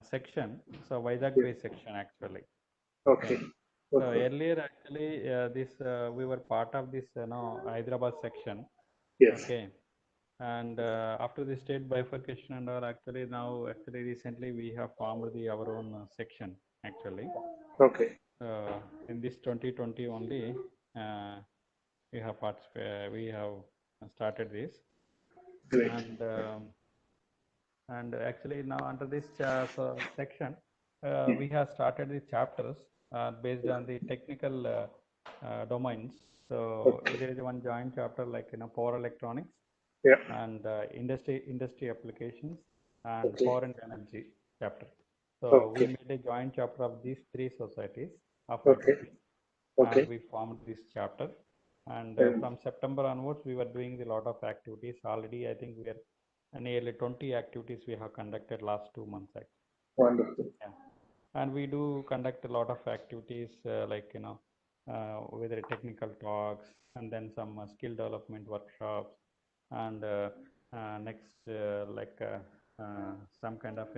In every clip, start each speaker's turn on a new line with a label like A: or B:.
A: section. So Vizag-based section actually.
B: Okay.
A: So earlier actually we were part of this Hyderabad section.
B: Yes.
A: Okay. And after the state bifurcation and all, actually recently we have formed our own section actually.
B: Okay.
A: In this 2020 only, we have started this.
B: Great.
A: And actually now under this section, we have started the chapters based on the technical domains. So there is one joint chapter like power electronics, and industry applications, and power and energy chapter. So we made a joint chapter of these three societies of ITP, and we formed this chapter. And from September onwards, we were doing a lot of activities. Already, I think we are nearly 20 activities we have conducted last 2 months. Actually.
B: Wonderful.
A: Yeah. And we do conduct a lot of activities whether technical talks, and then some skill development workshops, and next some kind of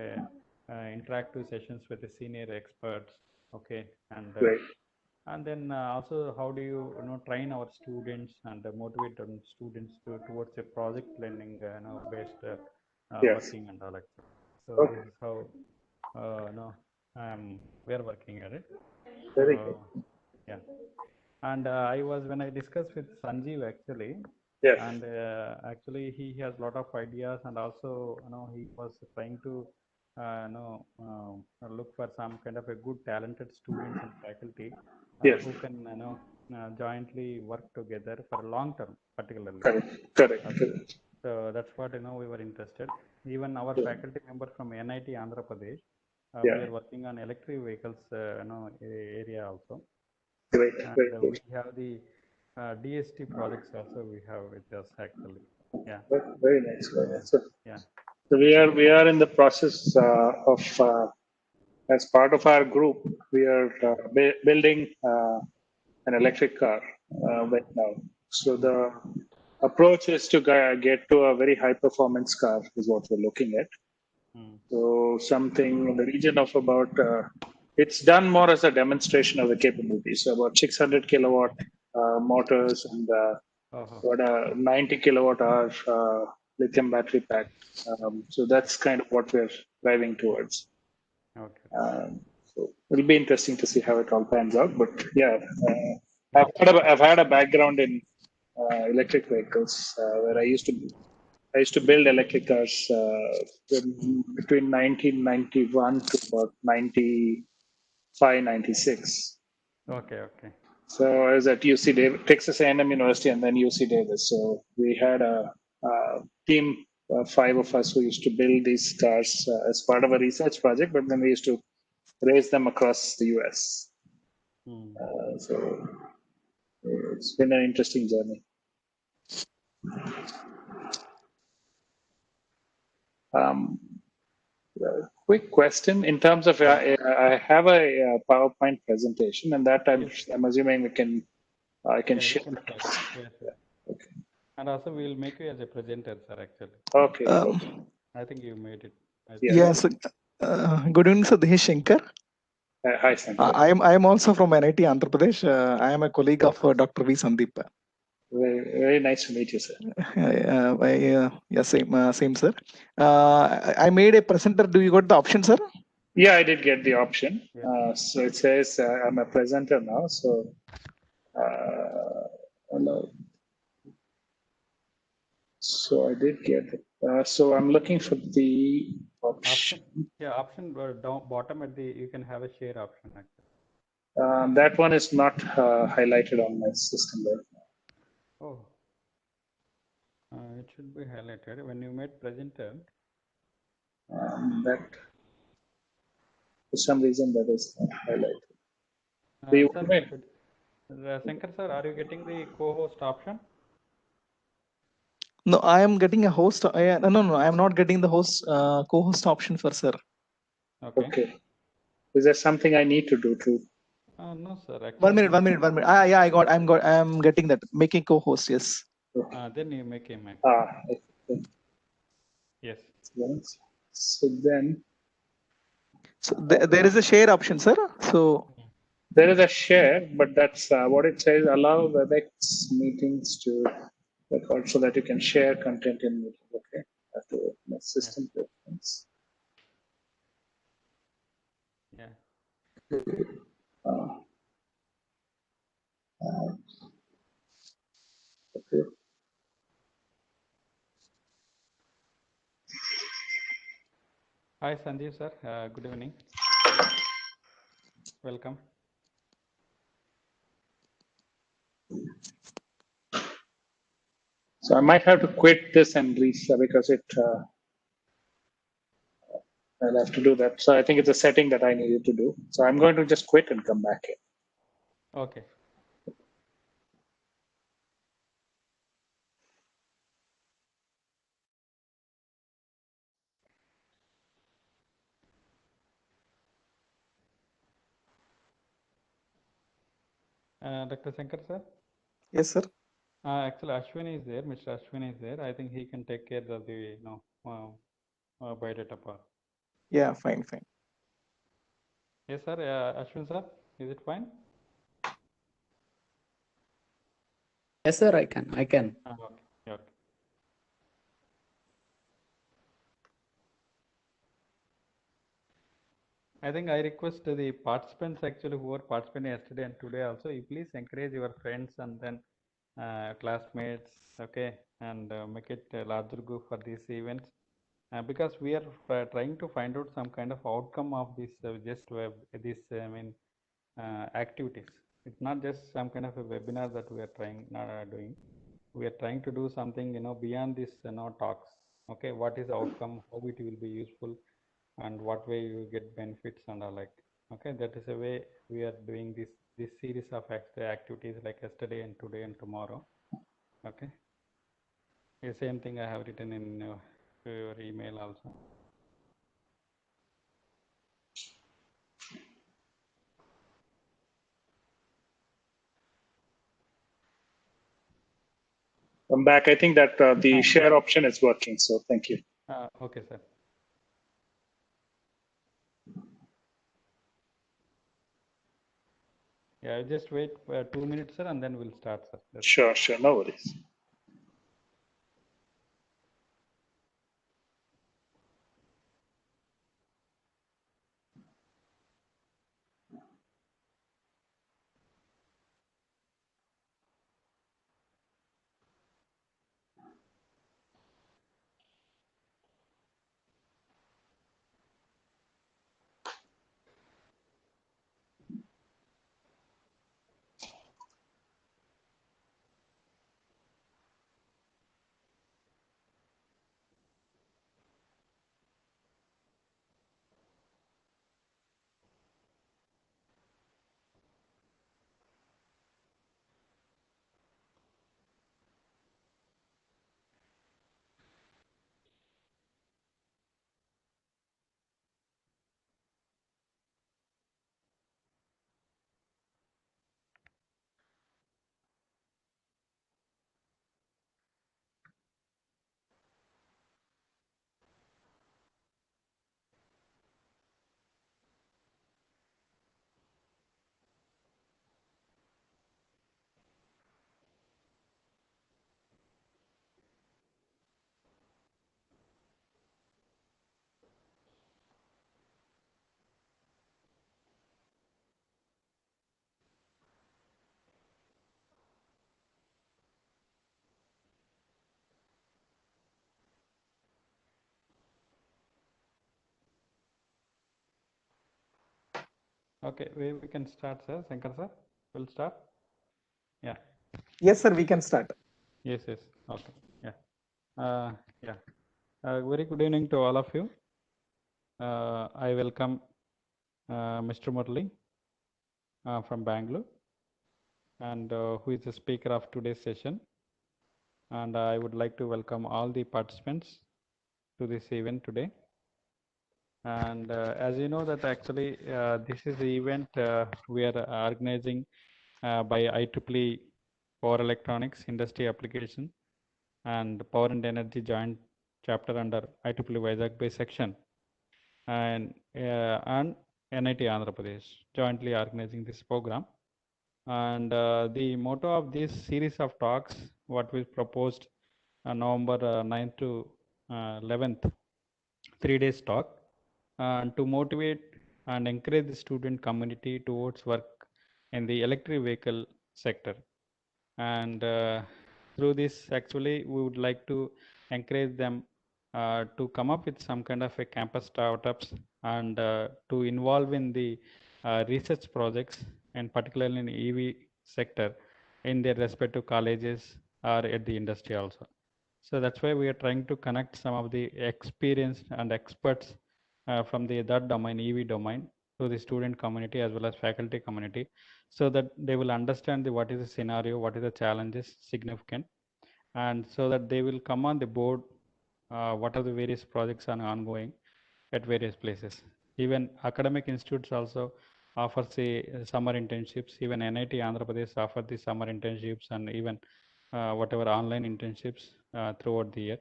A: interactive sessions with the senior experts. Okay. And then also, how do you train our students and motivate students towards a project learning based working and all that. So this is how we are working at it.
B: Very good.
A: Yeah. And when I discussed with Sanjeev actually, and actually he has a lot of ideas, and also he was trying to look for some kind of a good talented students and faculty who can jointly work together for long term, particularly.
B: Correct.
A: So that's what we were interested. Even our faculty member from NIT Andhra Pradesh, we are working on electric vehicles area also.
B: Great.
A: We have the DST projects also we have with us actually. Yeah.
B: Very nice. So,
A: yeah.
B: So we are in the process of as part of our group, we are building an electric car right now. So the approach is to get to a very high performance car is what we're looking at. So something in the region of about, it's done more as a demonstration of the capabilities. So about 600 kilowatt motors and about a 90 kilowatt hour lithium battery pack. So that's kind of what we're driving towards.
A: Okay.
B: So it'll be interesting to see how it all pans out. But yeah, I've had a background in electric vehicles where I used to build electric cars between 1991 to about 95, 96.
A: Okay.
B: So I was at UC Davis, Texas A&M University, and then UC Davis. So we had a team, 5 of us, who used to build these cars as part of a research project, but then we used to raise them across the US. So it's been an interesting journey. Quick question in terms of I have a PowerPoint presentation, and that I'm assuming I can share.
A: Yes. Okay. And also we will make you as a presenter, sir. Actually.
B: Okay.
A: I think you made it.
C: Yes. Good evening, sir. This is Shankar.
B: Hi, Shankar.
C: I am also from NIT Andhra Pradesh. I am a colleague of Dr. V. Sandeep.
B: Very nice to meet you, sir.
C: Same, sir. I made a presenter. Do you got the option, sir?
B: Yeah, I did get the option. So it says I'm a presenter now. So, so I did get it. So I'm looking for the option.
A: Option down bottom at the you can have a share option.
B: Actually. That one is not highlighted on my system right now.
A: Oh. It should be highlighted when you made presenter.
B: That for some reason that is not highlighted.
A: Shankar sir, are you getting the co-host option?
C: No, I am getting a host. No, I am not getting the host co-host option for sir.
B: Okay. Is there something I need to do too?
A: No, sir.
C: Actually, 1 minute. Yeah, I'm getting that. Making co-host, yes.
A: Then you make him.
B: Okay.
A: Yes.
B: So then.
C: So there is a share option, sir. So
B: There is a share, but that's what it says, allow WebEx meetings to record so that you can share content in meeting. Okay. Have to open a system preference.
A: Yeah.
B: Okay.
A: Hi, Sanjeev sir. Good evening. Welcome.
B: So I might have to quit this and restart because I'll have to do that. So I think it's a setting that I needed to do. So I'm going to just quit and come back in.
A: Okay. Dr. Shankar sir?
C: yes, sir.
A: Actually, Ashwini is there. Mr. Ashwini is there. I think he can take care of the biodata part.
C: Yeah, fine.
A: Yes, sir. Ashwin sir, is it fine?
D: Yes, sir, I can.
A: Okay. Okay. I think I request the participants actually who were participating yesterday and today also, you please encourage your friends and then classmates, okay, and make it a larger group for these events. Because we are trying to find out some kind of outcome of this activities. It's not just some kind of a webinar that we are trying doing. We are trying to do something beyond this talks. Okay, what is the outcome? How it will be useful, and what way you get benefits and all like. Okay, that is a way we are doing this series of activities like yesterday and today and tomorrow. Okay, the same thing I have written in your email also.
B: I'm back. I think that the share option is working. So thank you.
A: Okay, sir. Yeah, just wait 2 minutes, sir, and then we'll start, sir.
B: Sure. No worries.
A: Okay, we can start, sir. Shankar sir, we'll start. Yeah.
C: Yes, sir. We can start.
A: Yes. Okay. Yeah. Yeah. Very good evening to all of you. I welcome Mr. Murali from Bangalore, and who is the speaker of today's session. And I would like to welcome all the participants to this event today. And as you know that actually this is the event we are organizing by IEEE Power Electronics Industry Application and Power and Energy Joint Chapter under IEEE Vizag based section. And and NIT Andhra Pradesh jointly organizing this program. And the motto of this series of talks, what we proposed November 9th to 11th, 3 days talk, to motivate and encourage the student community towards work in the electric vehicle sector. And through this, actually, we would like to encourage them to come up with some kind of a campus startups and to involve in the research projects, and particularly in the EV sector in their respective colleges or at the industry also. So that's why we are trying to connect some of the experienced and experts from that domain, EV domain, to the student community as well as faculty community, so that they will understand what is the scenario, what is the challenges significant, and so that they will come on the board what are the various projects are ongoing at various places. Even academic institutes also offer summer internships. Even NIT Andhra Pradesh offer the summer internships and even whatever online internships throughout the year.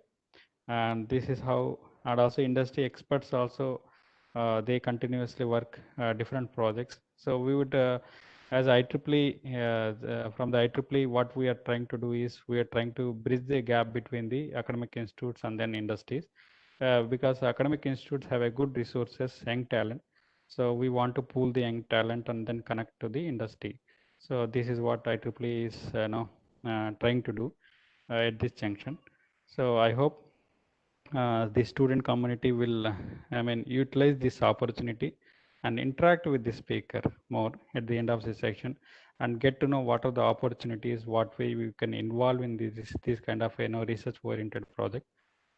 A: And this is how, and also industry experts also they continuously work different projects. So we would as IEEE, from the IEEE, what we are trying to do is we are trying to bridge the gap between the academic institutes and then industries, because academic institutes have a good resources, young talent. So we want to pool the young talent and then connect to the industry. So this is what IEEE is trying to do at this junction. So I hope the student community will, utilize this opportunity and interact with the speaker more at the end of the section and get to know what are the opportunities, what way we can involve in this kind of research oriented project.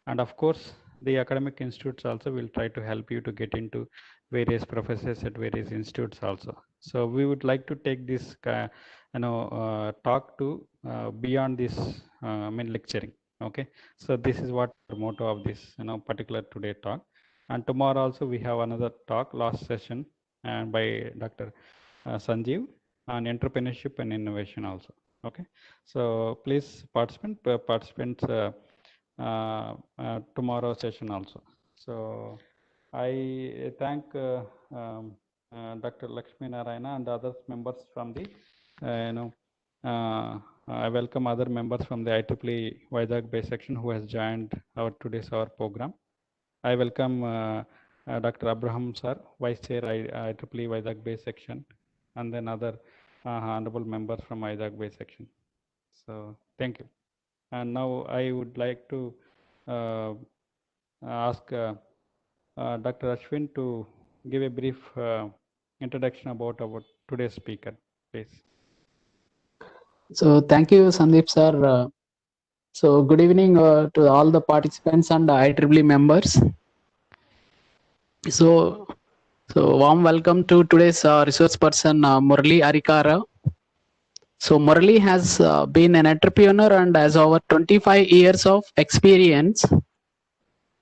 A: And of course, the academic institutes also will try to help you to get into various professors at various institutes also. So we would like to take this talk to beyond this lecturing. Okay, so this is what the motto of this particular today talk. And tomorrow also we have another talk, last session, and by Dr. Sanjeev on entrepreneurship and innovation also. Okay, so please participants tomorrow session also. So I thank Dr. Lakshmi Narayana and others members from the I welcome other members from the IEEE Vizag Bay section who has joined today's program. I welcome Dr. Abraham sir, Vice Chair IEEE Vizag Bay section, and then other honorable members from Vizag Bay section. So thank you. And now I would like to ask Dr. Ashwin to give a brief introduction about our today's speaker, please.
D: So thank you, Sandeep sir. So good evening to all the participants and IEEE members. So warm welcome to today's resource person Murali Arikara. So Murali has been an entrepreneur and has over 25 years of experience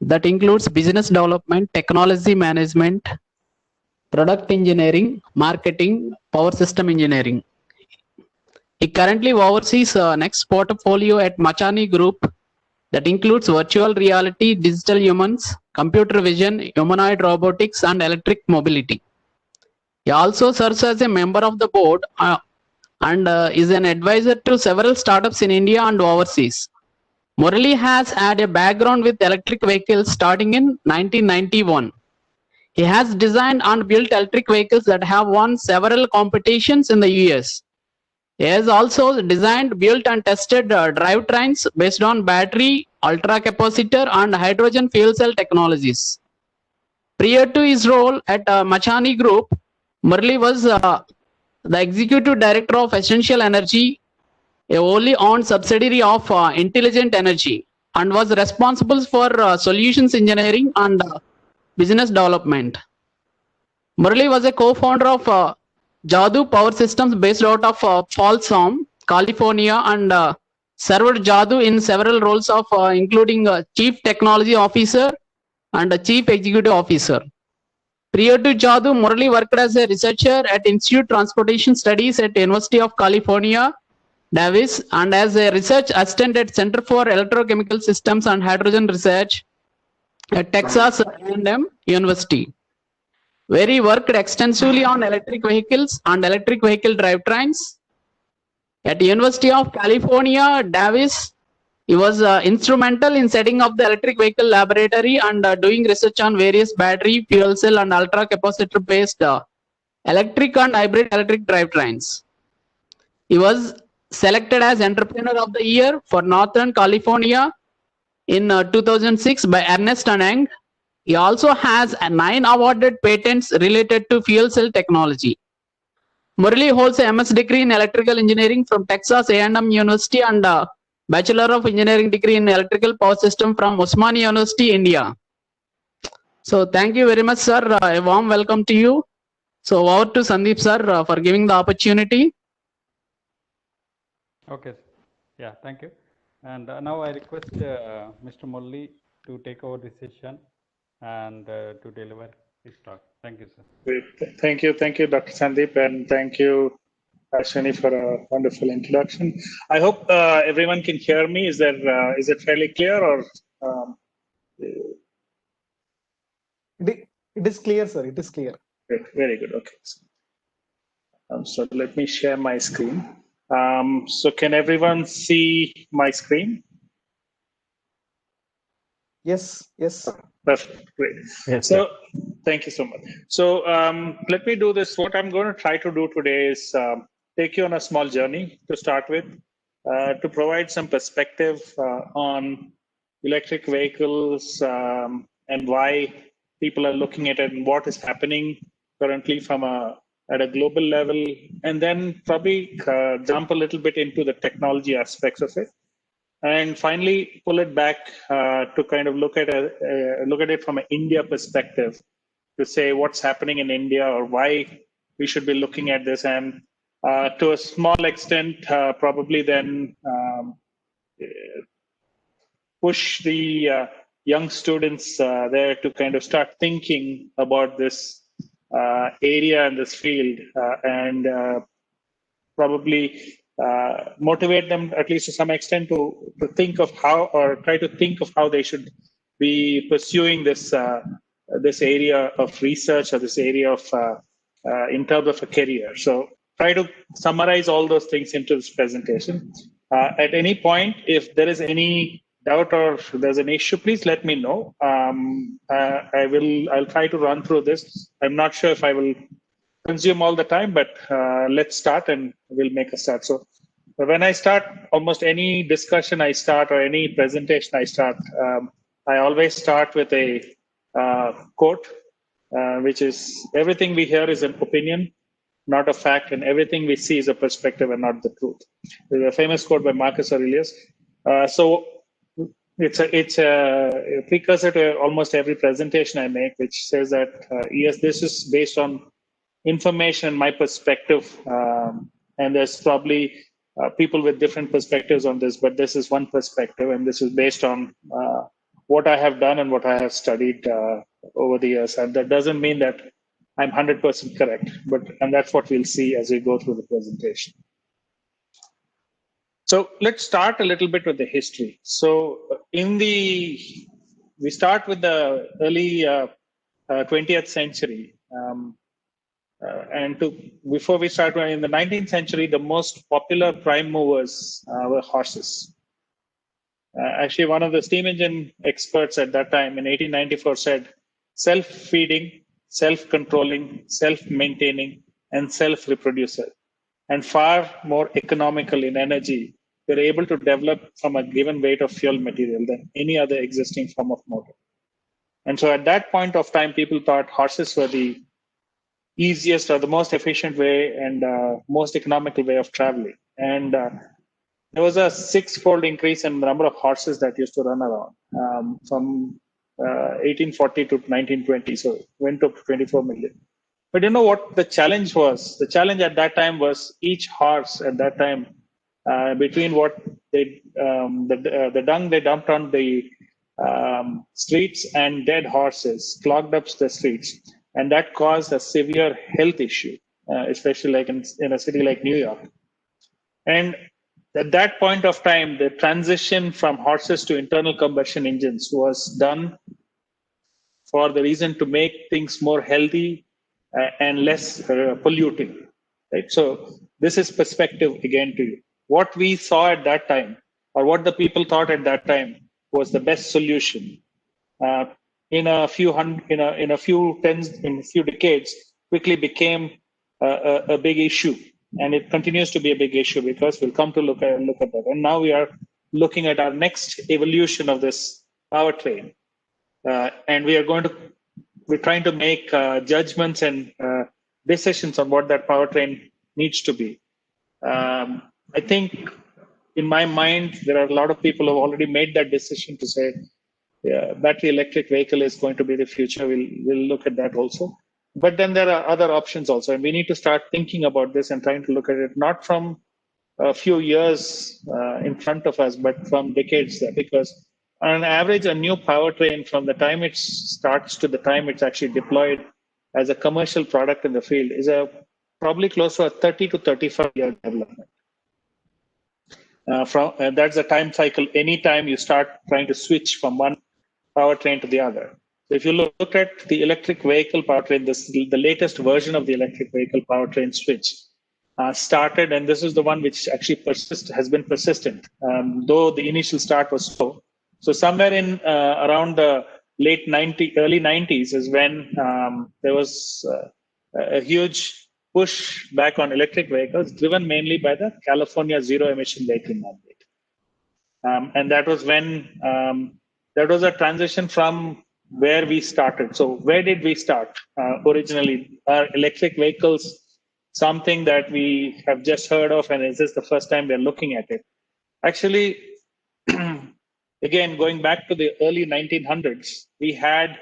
D: that includes business development, technology management, product engineering, marketing, power system engineering. He currently oversees next portfolio at Machani Group that includes virtual reality, digital humans, computer vision, humanoid robotics, and electric mobility. He also serves as a member of the board and is an advisor to several startups in India and overseas. Murali has had a background with electric vehicles starting in 1991. He has designed and built electric vehicles that have won several competitions in the US. He has also designed, built and tested drivetrains based on battery, ultracapacitor and hydrogen fuel cell technologies. Prior to his role at Machani Group, Murali was the Executive Director of Essential Energy, a wholly owned subsidiary of Intelligent Energy, and was responsible for solutions engineering and business development. Murali was a co-founder of Jadu Power Systems based out of Folsom, California, and served Jadu in several roles of including Chief Technology Officer and Chief Executive Officer. Prior to Jadu, Murali worked as a researcher at Institute Transportation Studies at University of California, Davis, and as a research assistant at Center for Electrochemical Systems and Hydrogen Research at Texas A&M University. where he worked extensively on electric vehicles and electric vehicle drivetrains. At the University of California, Davis, he was instrumental in setting up the electric vehicle laboratory and doing research on various battery, fuel cell, and ultra capacitor based electric and hybrid electric drivetrains. He was selected as Entrepreneur of the Year for Northern California in 2006 by Ernst & Young. He also has 9 awarded patents related to fuel cell technology. Murali holds a MS degree in electrical engineering from Texas A&M University and a Bachelor of Engineering degree in electrical power system from Osmania University, India. So thank you very much, sir. A warm welcome to you. So over to Sandeep, sir, for giving the opportunity.
A: Okay. Yeah, thank you. And now I request Mr. Murali to take over the session and to deliver his talk. Thank you, sir.
B: Great. Thank you, Dr. Sandeep, and thank you, Ashwini, for a wonderful introduction. I hope everyone can hear me. Is it fairly clear, or?
C: It is clear, sir. It is clear.
B: Great. Very good. Okay. So let me share my screen. So can everyone see my screen?
C: Yes. Yes.
B: Perfect. Great.
A: Yes,
B: so thank you so much. So let me do this. What I'm going to try to do today is take you on a small journey to start with, to provide some perspective on electric vehicles and why people are looking at it and what is happening currently at a global level, and then probably jump a little bit into the technology aspects of it. And finally, pull it back to kind of look at it from an India perspective, to say what's happening in India or why we should be looking at this, and to a small extent, probably then push the young students there to kind of start thinking about this area and this field, and probably motivate them, at least to some extent, to think of how, or try to think of how they should be pursuing this this area of research, or this area of in terms of a career. So try to summarize all those things into this presentation. At any point, if there is any doubt or if there's an issue, please let me know. I'll try to run through this. I'm not sure if I will consume all the time, but let's start and we'll make a start. So when I start almost any discussion I start, or any presentation I start, I always start with a quote, which is, everything we hear is an opinion, not a fact, and everything we see is a perspective and not the truth. There's a famous quote by Marcus Aurelius. So it's a precursor to almost every presentation I make, which says that, yes, this is based on information and my perspective, and there's probably people with different perspectives on this, but this is one perspective, and this is based on what I have done and what I have studied over the years. And that doesn't mean that I'm 100% correct, and that's what we'll see as we go through the presentation. So let's start a little bit with the history. So we start with the early 20th century. Before we start, in the 19th century, the most popular prime movers were horses. Actually, one of the steam engine experts at that time in 1894 said, self-feeding, self-controlling, self-maintaining, and self-reproducer, and far more economical in energy, were able to develop from a given weight of fuel material than any other existing form of motor. And so at that point of time, people thought horses were the easiest or the most efficient way and most economical way of traveling. And there was a 6-fold increase in the number of horses that used to run around from 1840 to 1920. So it went up to 24 million. But you know what the challenge was? The challenge at that time was each horse at that time, between what they, the dung they dumped on the streets and dead horses clogged up the streets. And that caused a severe health issue, especially like in a city like New York. And at that point of time, the transition from horses to internal combustion engines was done for the reason to make things more healthy and less polluting, right? So this is perspective again to you. What we saw at that time, or what the people thought at that time, was the best solution. In a few decades, quickly became a big issue, and it continues to be a big issue because we'll come to look at that. And now we are looking at our next evolution of this powertrain, and we're trying to make judgments and decisions on what that powertrain needs to be. I think, in my mind, there are a lot of people who have already made that decision to say, yeah, battery electric vehicle is going to be the future. We'll look at that also. But then there are other options also, and we need to start thinking about this and trying to look at it not from a few years in front of us, but from decades there. Because on average, a new powertrain, from the time it starts to the time it's actually deployed as a commercial product in the field, is probably close to a 30 to 35-year development. That's the time cycle anytime you start trying to switch from one powertrain to the other. So if you look at the electric vehicle powertrain, the latest version of the electric vehicle powertrain switch started, and this is the one which actually has been persistent, though the initial start was slow. So somewhere in around the early 90s is when there was a huge push back on electric vehicles, driven mainly by the California zero emission vehicle mandate. And that was when that was a transition from where we started. So where did we start originally? Are electric vehicles something that we have just heard of, and is this the first time we're looking at it? Actually, again, going back to the early 1900s, we had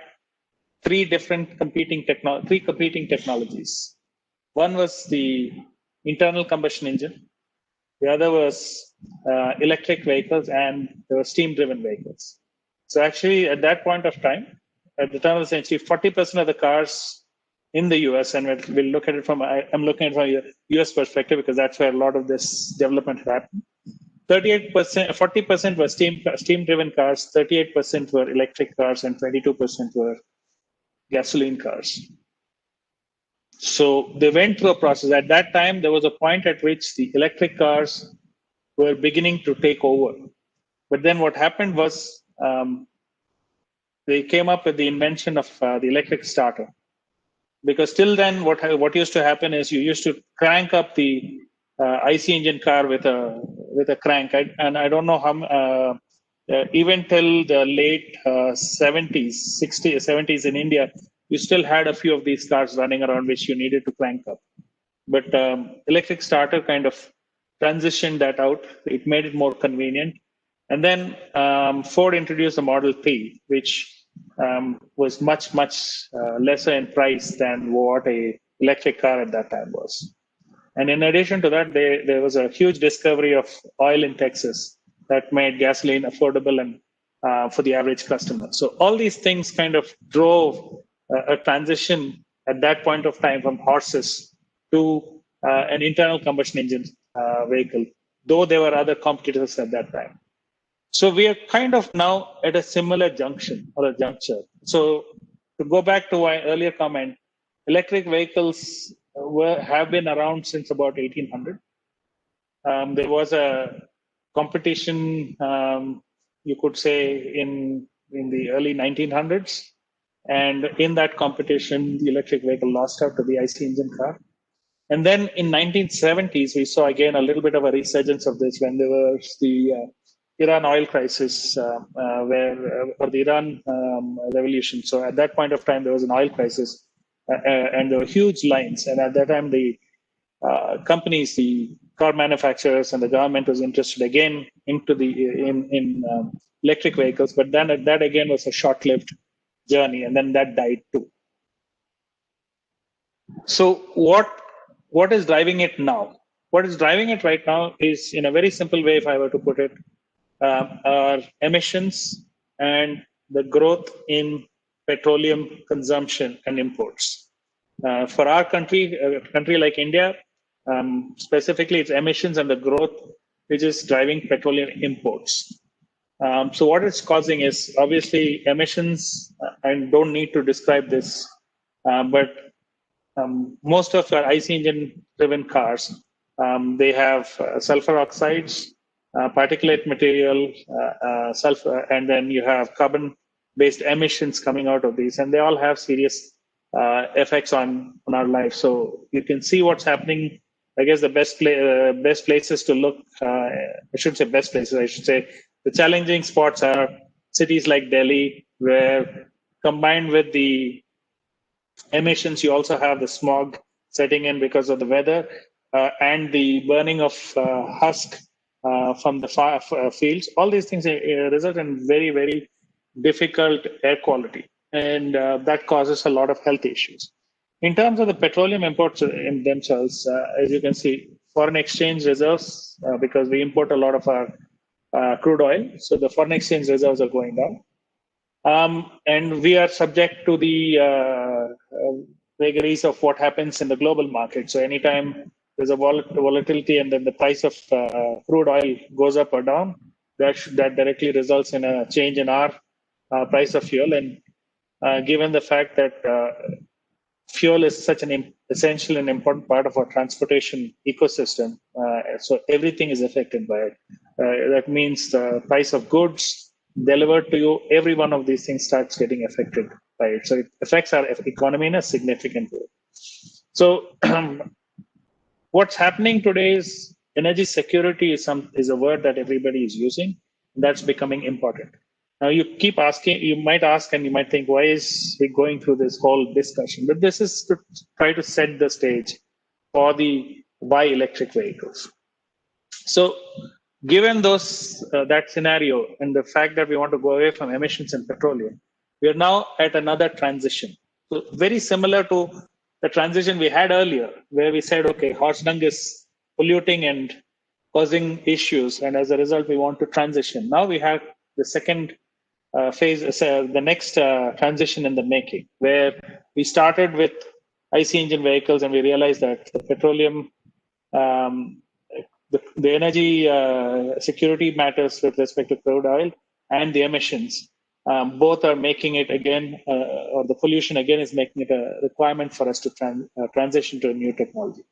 B: three competing technologies. One was the internal combustion engine. The other was electric vehicles, and there were steam-driven vehicles. So actually, at that point of time, at the turn of the century, 40% of the cars in the US, and we'll look at it from, I'm looking at it from a US perspective because that's where a lot of this development happened. 40% were steam-driven cars, 38% were electric cars, and 22% were gasoline cars. So they went through a process. At that time, there was a point at which the electric cars were beginning to take over. But then what happened was they came up with the invention of the electric starter. Because till then, what used to happen is you used to crank up the IC engine car with a crank. And I don't know how, even till the late 70s, 60s, 70s in India, you still had a few of these cars running around which you needed to crank up. But electric starter kind of transitioned that out. It made it more convenient. And then Ford introduced the Model T, which was much lesser in price than what a electric car at that time was. And in addition to that, there was a huge discovery of oil in Texas that made gasoline affordable and for the average customer. So all these things kind of drove a transition at that point of time from horses to an internal combustion engine vehicle, though there were other competitors at that time. So we are kind of now at a similar junction or a juncture. So to go back to my earlier comment, electric vehicles have been around since about 1800. There was a competition, you could say, in the early 1900s. And in that competition, the electric vehicle lost out to the IC engine car. And then in 1970s, we saw again a little bit of a resurgence of this when there was the Iran oil crisis, or the Iran revolution. So at that point of time, there was an oil crisis, and there were huge lines. And at that time, the companies, the car manufacturers, and the government was interested again into in electric vehicles. But then that again was a short-lived journey, and then that died too. So what is driving it now? What is driving it right now is, in a very simple way, if I were to put it, are emissions and the growth in petroleum consumption and imports. For our country, a country like India, specifically, it's emissions and the growth which is driving petroleum imports. So what it's causing is obviously emissions, and don't need to describe this, but most of our IC engine-driven cars, they have sulfur oxides, particulate material, sulfur, and then you have carbon-based emissions coming out of these, and they all have serious effects on our life. So you can see what's happening. I guess the best places to look, I shouldn't say best places, I should say the challenging spots are cities like Delhi, where combined with the emissions, you also have the smog setting in because of the weather and the burning of husk from the fields. All these things result in very, very difficult air quality, and that causes a lot of health issues. In terms of the petroleum imports in themselves, as you can see, foreign exchange reserves, because we import a lot of our crude oil, so the foreign exchange reserves are going down. And we are subject to the vagaries of what happens in the global market. So anytime there's a volatility and then the price of crude oil goes up or down, that directly results in a change in our price of fuel. And given the fact that fuel is such an essential and important part of our transportation ecosystem, so everything is affected by it. That means the price of goods delivered to you, every one of these things starts getting affected by it. So it affects our economy in a significant way. So what's happening today is energy security is a word that everybody is using. That's becoming important. Now you keep asking, you might ask and you might think, why is he going through this whole discussion? But this is to try to set the stage for the why electric vehicles. So given that scenario and the fact that we want to go away from emissions and petroleum, we are now at another transition. So very similar to the transition we had earlier, where we said, okay, horse dung is polluting and causing issues, and as a result, we want to transition. Now we have the second phase, the next transition in the making, where we started with IC engine vehicles and we realized that the petroleum, the energy security matters with respect to crude oil and the emissions. Both are making it again, or the pollution again is making it a requirement for us to transition to a new technology.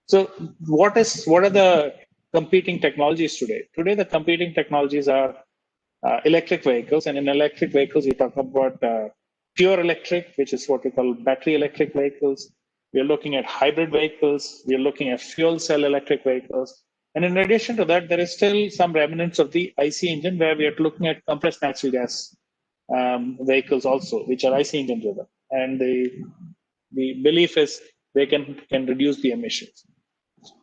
B: So what are the competing technologies today? Today, the competing technologies are electric vehicles, and in electric vehicles, we talk about pure electric, which is what we call battery electric vehicles. We are looking at hybrid vehicles. We are looking at fuel cell electric vehicles. And in addition to that, there is still some remnants of the IC engine where we are looking at compressed natural gas vehicles also, which are IC engine driven. And the belief is they can reduce the emissions.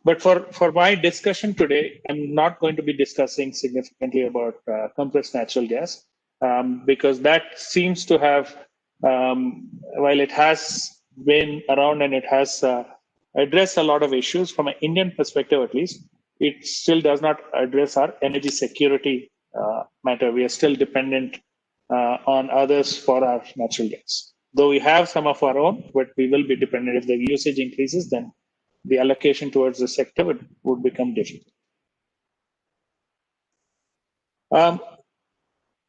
B: But for my discussion today, I'm not going to be discussing significantly about compressed natural gas, because that seems to have, while it has been around and it has addressed a lot of issues from an Indian perspective, at least, it still does not address our energy security matter. We are still dependent on others for our natural gas. Though we have some of our own, but we will be dependent. If the usage increases, then the allocation towards the sector would become difficult.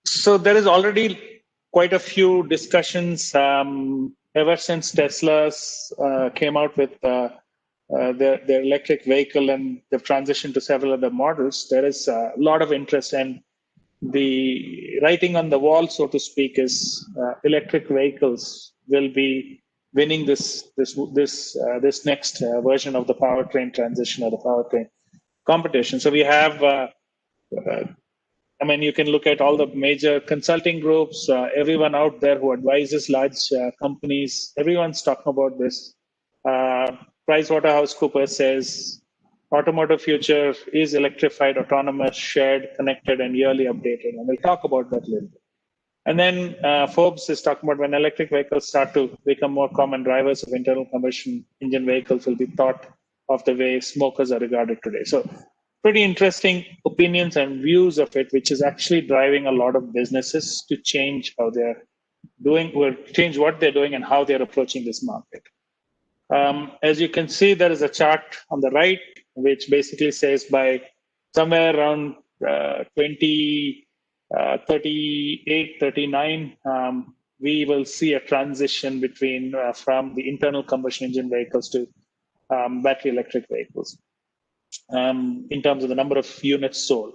B: So there is already quite a few discussions ever since Tesla's came out with their electric vehicle and they've transitioned to several other models. There is a lot of interest, and the writing on the wall, so to speak, is electric vehicles will be winning this next version of the powertrain transition or the powertrain competition. So we have, I mean, you can look at all the major consulting groups, everyone out there who advises large companies, everyone's talking about this. PricewaterhouseCoopers says automotive future is electrified, autonomous, shared, connected, and yearly updated. And we'll talk about that later. And then Forbes is talking about when electric vehicles start to become more common, drivers of internal combustion engine vehicles will be thought of the way smokers are regarded today. So pretty interesting opinions and views of it, which is actually driving a lot of businesses to change how they're doing, or change what they're doing and how they're approaching this market. As you can see, there is a chart on the right, which basically says by somewhere around 2038, 39, we will see a transition between from the internal combustion engine vehicles to battery electric vehicles in terms of the number of units sold.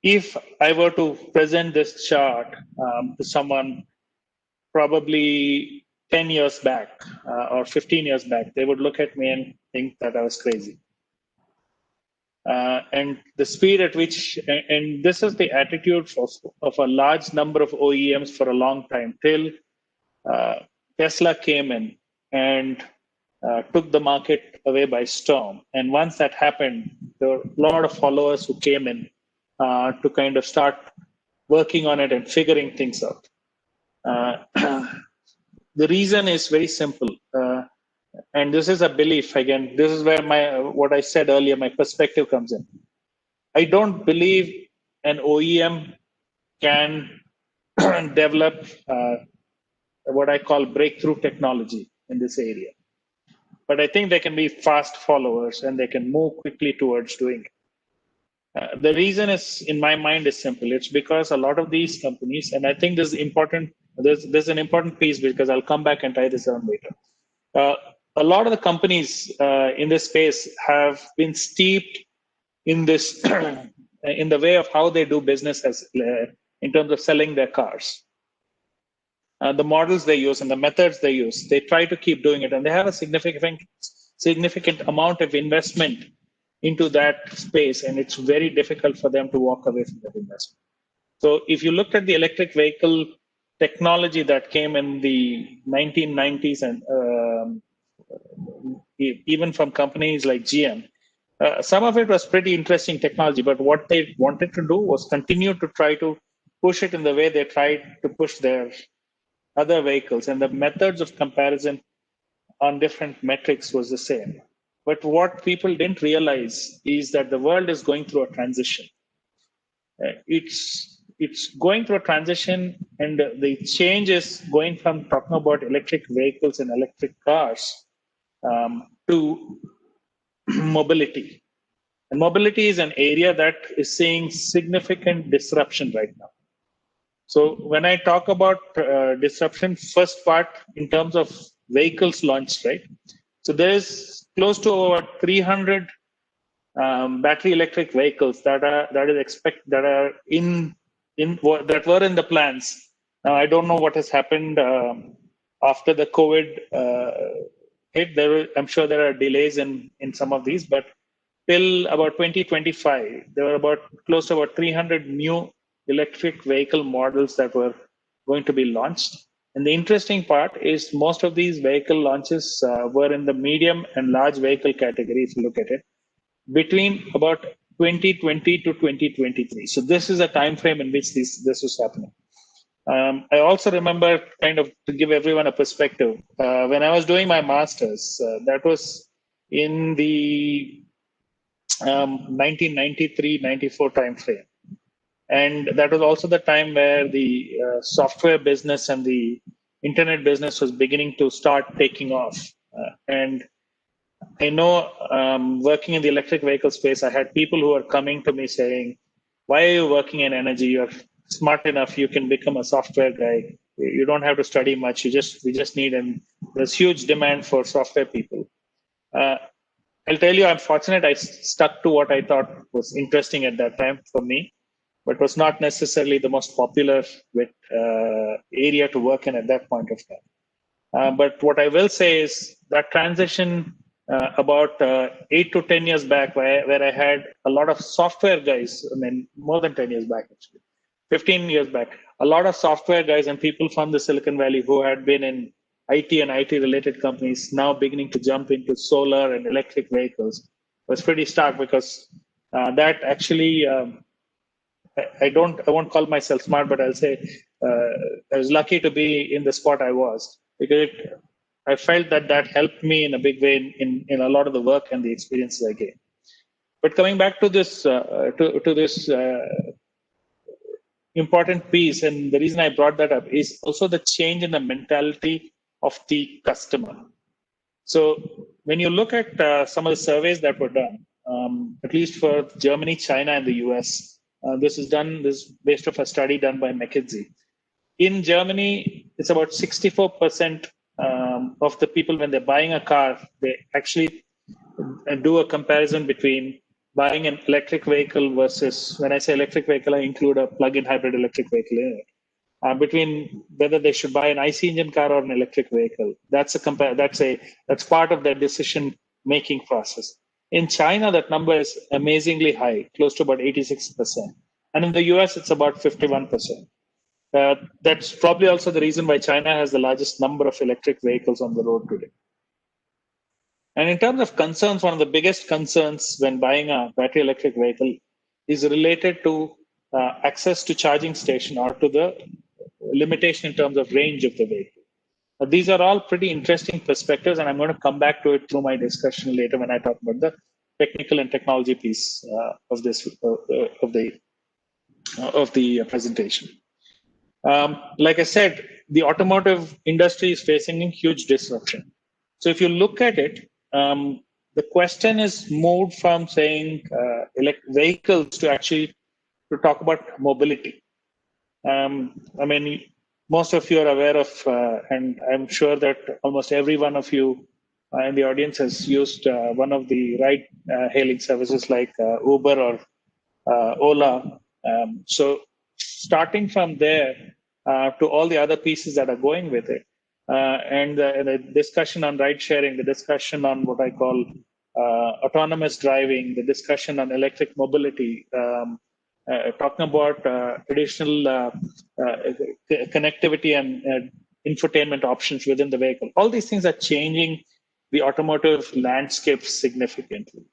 B: If I were to present this chart to someone probably 10 years back or 15 years back, they would look at me and think that I was crazy. And the speed at which, and this is the attitude of a large number of OEMs for a long time, till Tesla came in and took the market away by storm. And once that happened, there were a lot of followers who came in to kind of start working on it and figuring things out. The reason is very simple. And this is a belief, again, this is where what I said earlier, my perspective comes in. I don't believe an OEM can develop what I call breakthrough technology in this area. But I think they can be fast followers and they can move quickly towards doing it. The reason is, in my mind, is simple. It's because a lot of these companies, and I think this is important, there's an important piece because I'll come back and tie this down later. A lot of the companies in this space have been steeped in this, in the way of how they do business as in terms of selling their cars. The models they use and the methods they use, they try to keep doing it, and they have a significant amount of investment into that space, and it's very difficult for them to walk away from that investment. So if you looked at the electric vehicle technology that came in the 1990s and even from companies like GM, some of it was pretty interesting technology, but what they wanted to do was continue to try to push it in the way they tried to push their other vehicles, and the methods of comparison on different metrics was the same. But what people didn't realize is that the world is going through a transition. It's going through a transition, and the change is going from talking about electric vehicles and electric cars to mobility. And mobility is an area that is seeing significant disruption right now. So when I talk about disruption, first part in terms of vehicles launched, right? So there's close to over 300 battery electric vehicles that were in the plans. Now I don't know what has happened after the COVID hit. I'm sure there are delays in some of these, but till about 2025, there were about close to about 300 new electric vehicle models that were going to be launched. And the interesting part is most of these vehicle launches were in the medium and large vehicle category, if you look at it, between about 2020 to 2023. So this is a time frame in which this was happening. I also remember, kind of to give everyone a perspective, when I was doing my master's, that was in the 1993-94 time frame. And that was also the time where the software business and the internet business was beginning to start taking off. And I know working in the electric vehicle space, I had people who were coming to me saying, why are you working in energy? You're smart enough, you can become a software guy. You don't have to study much. We just need, and there's huge demand for software people. I'll tell you, I'm fortunate I stuck to what I thought was interesting at that time for me, but was not necessarily the most popular area to work in at that point of time. But what I will say is that transition about 8 to 10 years back, where I had a lot of software guys, I mean, more than 10 years back, actually, 15 years back, a lot of software guys and people from the Silicon Valley who had been in IT and IT related companies now beginning to jump into solar and electric vehicles was pretty stark, because that actually, I won't call myself smart, but I'll say I was lucky to be in the spot I was, because I felt that helped me in a big way in a lot of the work and the experiences I gained. But coming back to this important piece, and the reason I brought that up is also the change in the mentality of the customer. So when you look at some of the surveys that were done, at least for Germany, China, and the US, this is based off a study done by McKinsey. in Germany, it's about 64% of the people, when they're buying a car, they actually do a comparison between buying an electric vehicle versus, when I say electric vehicle, I include a plug-in hybrid electric vehicle in it. Between whether they should buy an IC engine car or an electric vehicle. That's part of their decision-making process. In China, that number is amazingly high, close to about 86%. And in the US, it's about 51%. That's probably also the reason why China has the largest number of electric vehicles on the road today. And in terms of concerns, one of the biggest concerns when buying a battery electric vehicle is related to access to charging station or to the limitation in terms of range of the vehicle. These are all pretty interesting perspectives, and I'm going to come back to it through my discussion later when I talk about the technical and technology piece of the presentation. Like I said, the automotive industry is facing a huge disruption. So if you look at it, the question is moved from saying vehicles to actually to talk about mobility. I mean, most of you are aware of, and I'm sure that almost every one of you in the audience has used one of the ride-hailing services like Uber or Ola. So starting from there to all the other pieces that are going with it, and the discussion on ride sharing, the discussion on what I call autonomous driving, the discussion on electric mobility, talking about additional connectivity and infotainment options within the vehicle. All these things are changing the automotive landscape significantly.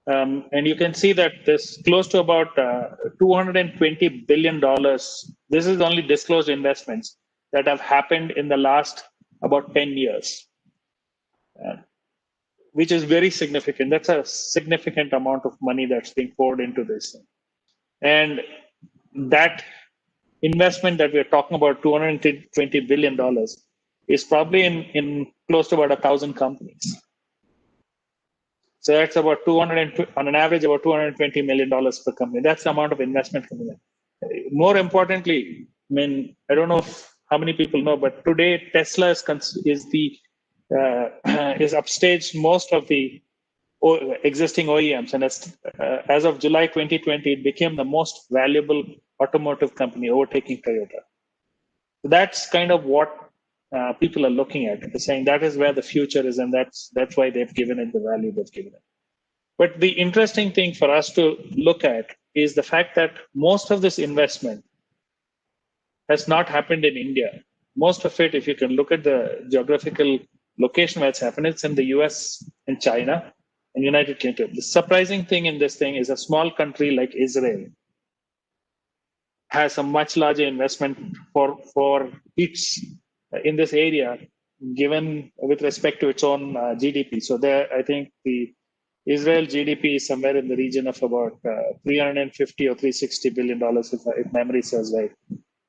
B: And you can see that there's close to about $220 billion. This is only disclosed investments that have happened in the last about 10 years, which is very significant. That's a significant amount of money that's being poured into this. And that investment that we're talking about, $220 billion, is probably in close to about 1,000 companies. So that's about on an average, about $220 million per company. That's the amount of investment coming in. More importantly, I mean, I don't know how many people know, but today Tesla is upstaged most of the existing OEMs, and as of July 2020, it became the most valuable automotive company, overtaking Toyota. So that's kind of what people are looking at. They're saying that is where the future is, and that's why they've given it the value they've given it. But the interesting thing for us to look at is the fact that most of this investment has not happened in India. Most of it, if you can look at the geographical location where it's happened, it's in the US and China and United Kingdom. The surprising thing in this thing is a small country like Israel has a much larger investment for its in this area, given with respect to its own GDP. So there, I think the Israel GDP is somewhere in the region of about 350 or 360 billion dollars, if memory serves right.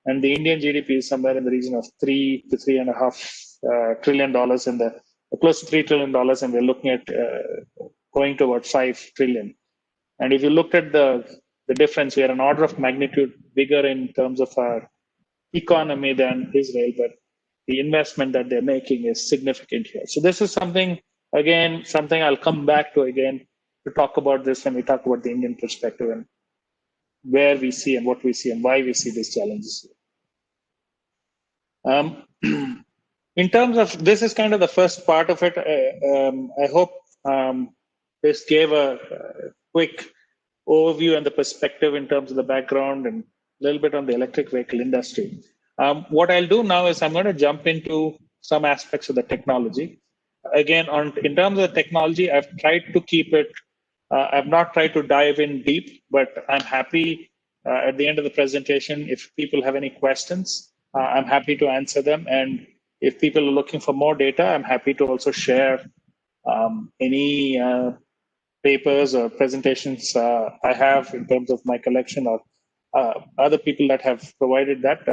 B: And the Indian GDP is somewhere in the region of $3 to $3.5 trillion, close to $3 trillion, and we're looking at going to about 5 trillion. And if you looked at the difference, we are an order of magnitude bigger in terms of our economy than Israel, but the investment that they're making is significant here. So this is something I'll come back to again to talk about this when we talk about the Indian perspective and where we see and what we see and why we see these challenges. In terms of, this is kind of the first part of it. I hope this gave a quick overview and the perspective in terms of the background and a little bit on the electric vehicle industry. What I'll do now is I'm going to jump into some aspects of the technology. Again, in terms of the technology, I've tried to keep it, I've not tried to dive in deep, but I'm happy at the end of the presentation, if people have any questions, I'm happy to answer them. And if people are looking for more data, I'm happy to also share any papers or presentations I have in terms of my collection or other people that have provided that,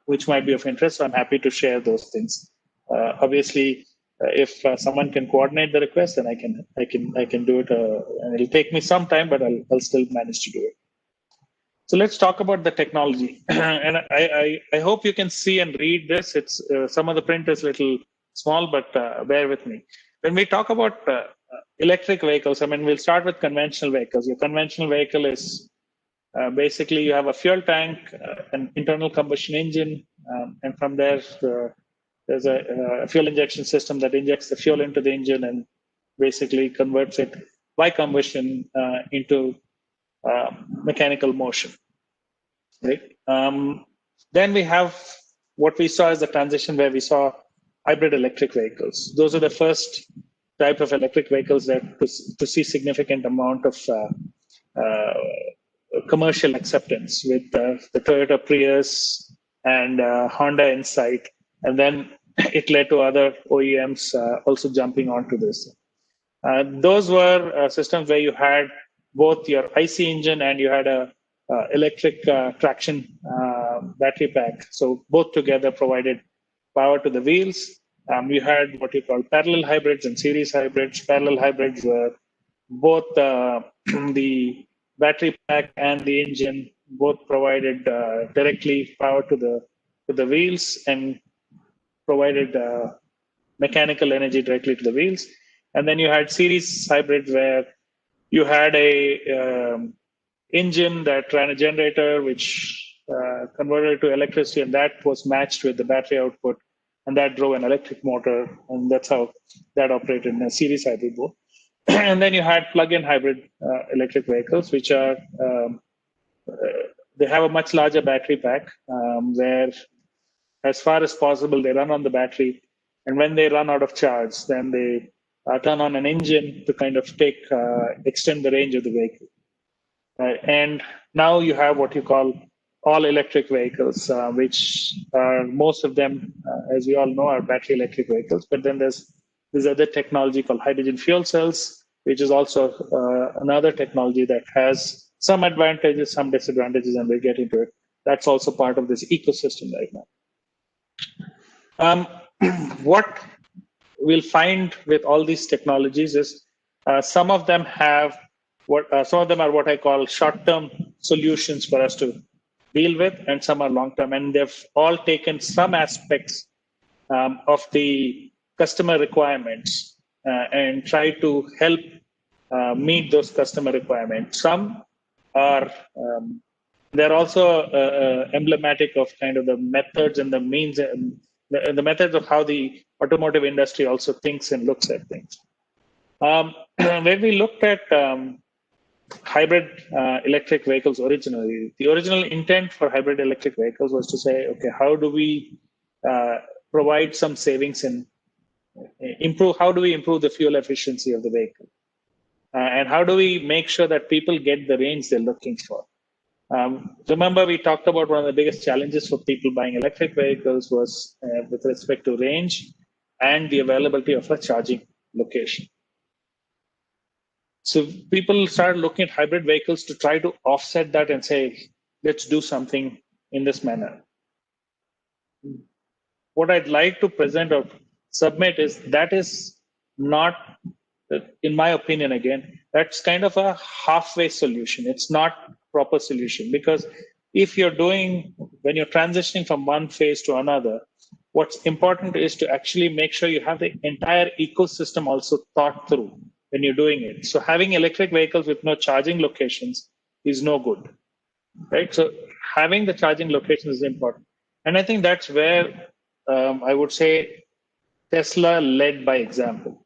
B: which might be of interest. So I'm happy to share those things. Obviously, if someone can coordinate the request, then I can do it. And it'll take me some time, but I'll still manage to do it. So let's talk about the technology. And I hope you can see and read this. It's some of the print is a little small, but bear with me. When we talk about electric vehicles, I mean, we'll start with conventional vehicles. Your conventional vehicle is basically you have a fuel tank, an internal combustion engine, and from there there's a fuel injection system that injects the fuel into the engine and basically converts it by combustion into mechanical motion. Right. Then we have what we saw as the transition where we saw hybrid electric vehicles. Those are the first type of electric vehicles that to see significant amount of commercial acceptance with the Toyota Prius and Honda Insight, and then it led to other OEMs also jumping onto this. Those were systems where you had both your IC engine and you had a electric traction battery pack. So both together provided power to the wheels. You had what you call parallel hybrids and series hybrids. Parallel hybrids were both the battery pack and the engine both provided directly power to the wheels and provided mechanical energy directly to the wheels. And then you had series hybrids where you had a engine that ran a generator which converted to electricity, and that was matched with the battery output, and that drove an electric motor, and that's how that operated in a series hybrid board. And then you had plug-in hybrid electric vehicles, which are they have a much larger battery pack where, as far as possible, they run on the battery, and when they run out of charge, then they turn on an engine to kind of extend the range of the vehicle. And now you have what you call all electric vehicles, which are most of them, as we all know, are battery electric vehicles. But then there's this other technology called hydrogen fuel cells, which is also another technology that has some advantages, some disadvantages, and we'll get into it. That's also part of this ecosystem right now. What we'll find with all these technologies is some of them have some of them are what I call short-term solutions for us to deal with, and some are long-term, and they've all taken some aspects of the customer requirements and try to help meet those customer requirements. Some are they're also emblematic of kind of the methods and the means and the methods of how the automotive industry also thinks and looks at things. When we looked at hybrid electric vehicles originally, the original intent for hybrid electric vehicles was to say, okay, how do we provide some savings and how do we improve the fuel efficiency of the vehicle? And how do we make sure that people get the range they're looking for? Remember, we talked about one of the biggest challenges for people buying electric vehicles was with respect to range and the availability of a charging location. So people started looking at hybrid vehicles to try to offset that and say, let's do something in this manner. What I'd like to present or submit is that is not, in my opinion, again, that's kind of a halfway solution. It's not proper solution, because if you're when you're transitioning from one phase to another, what's important is to actually make sure you have the entire ecosystem also thought through when you're doing it. So having electric vehicles with no charging locations is no good, right? So having the charging locations is important. And I think that's where I would say Tesla led by example.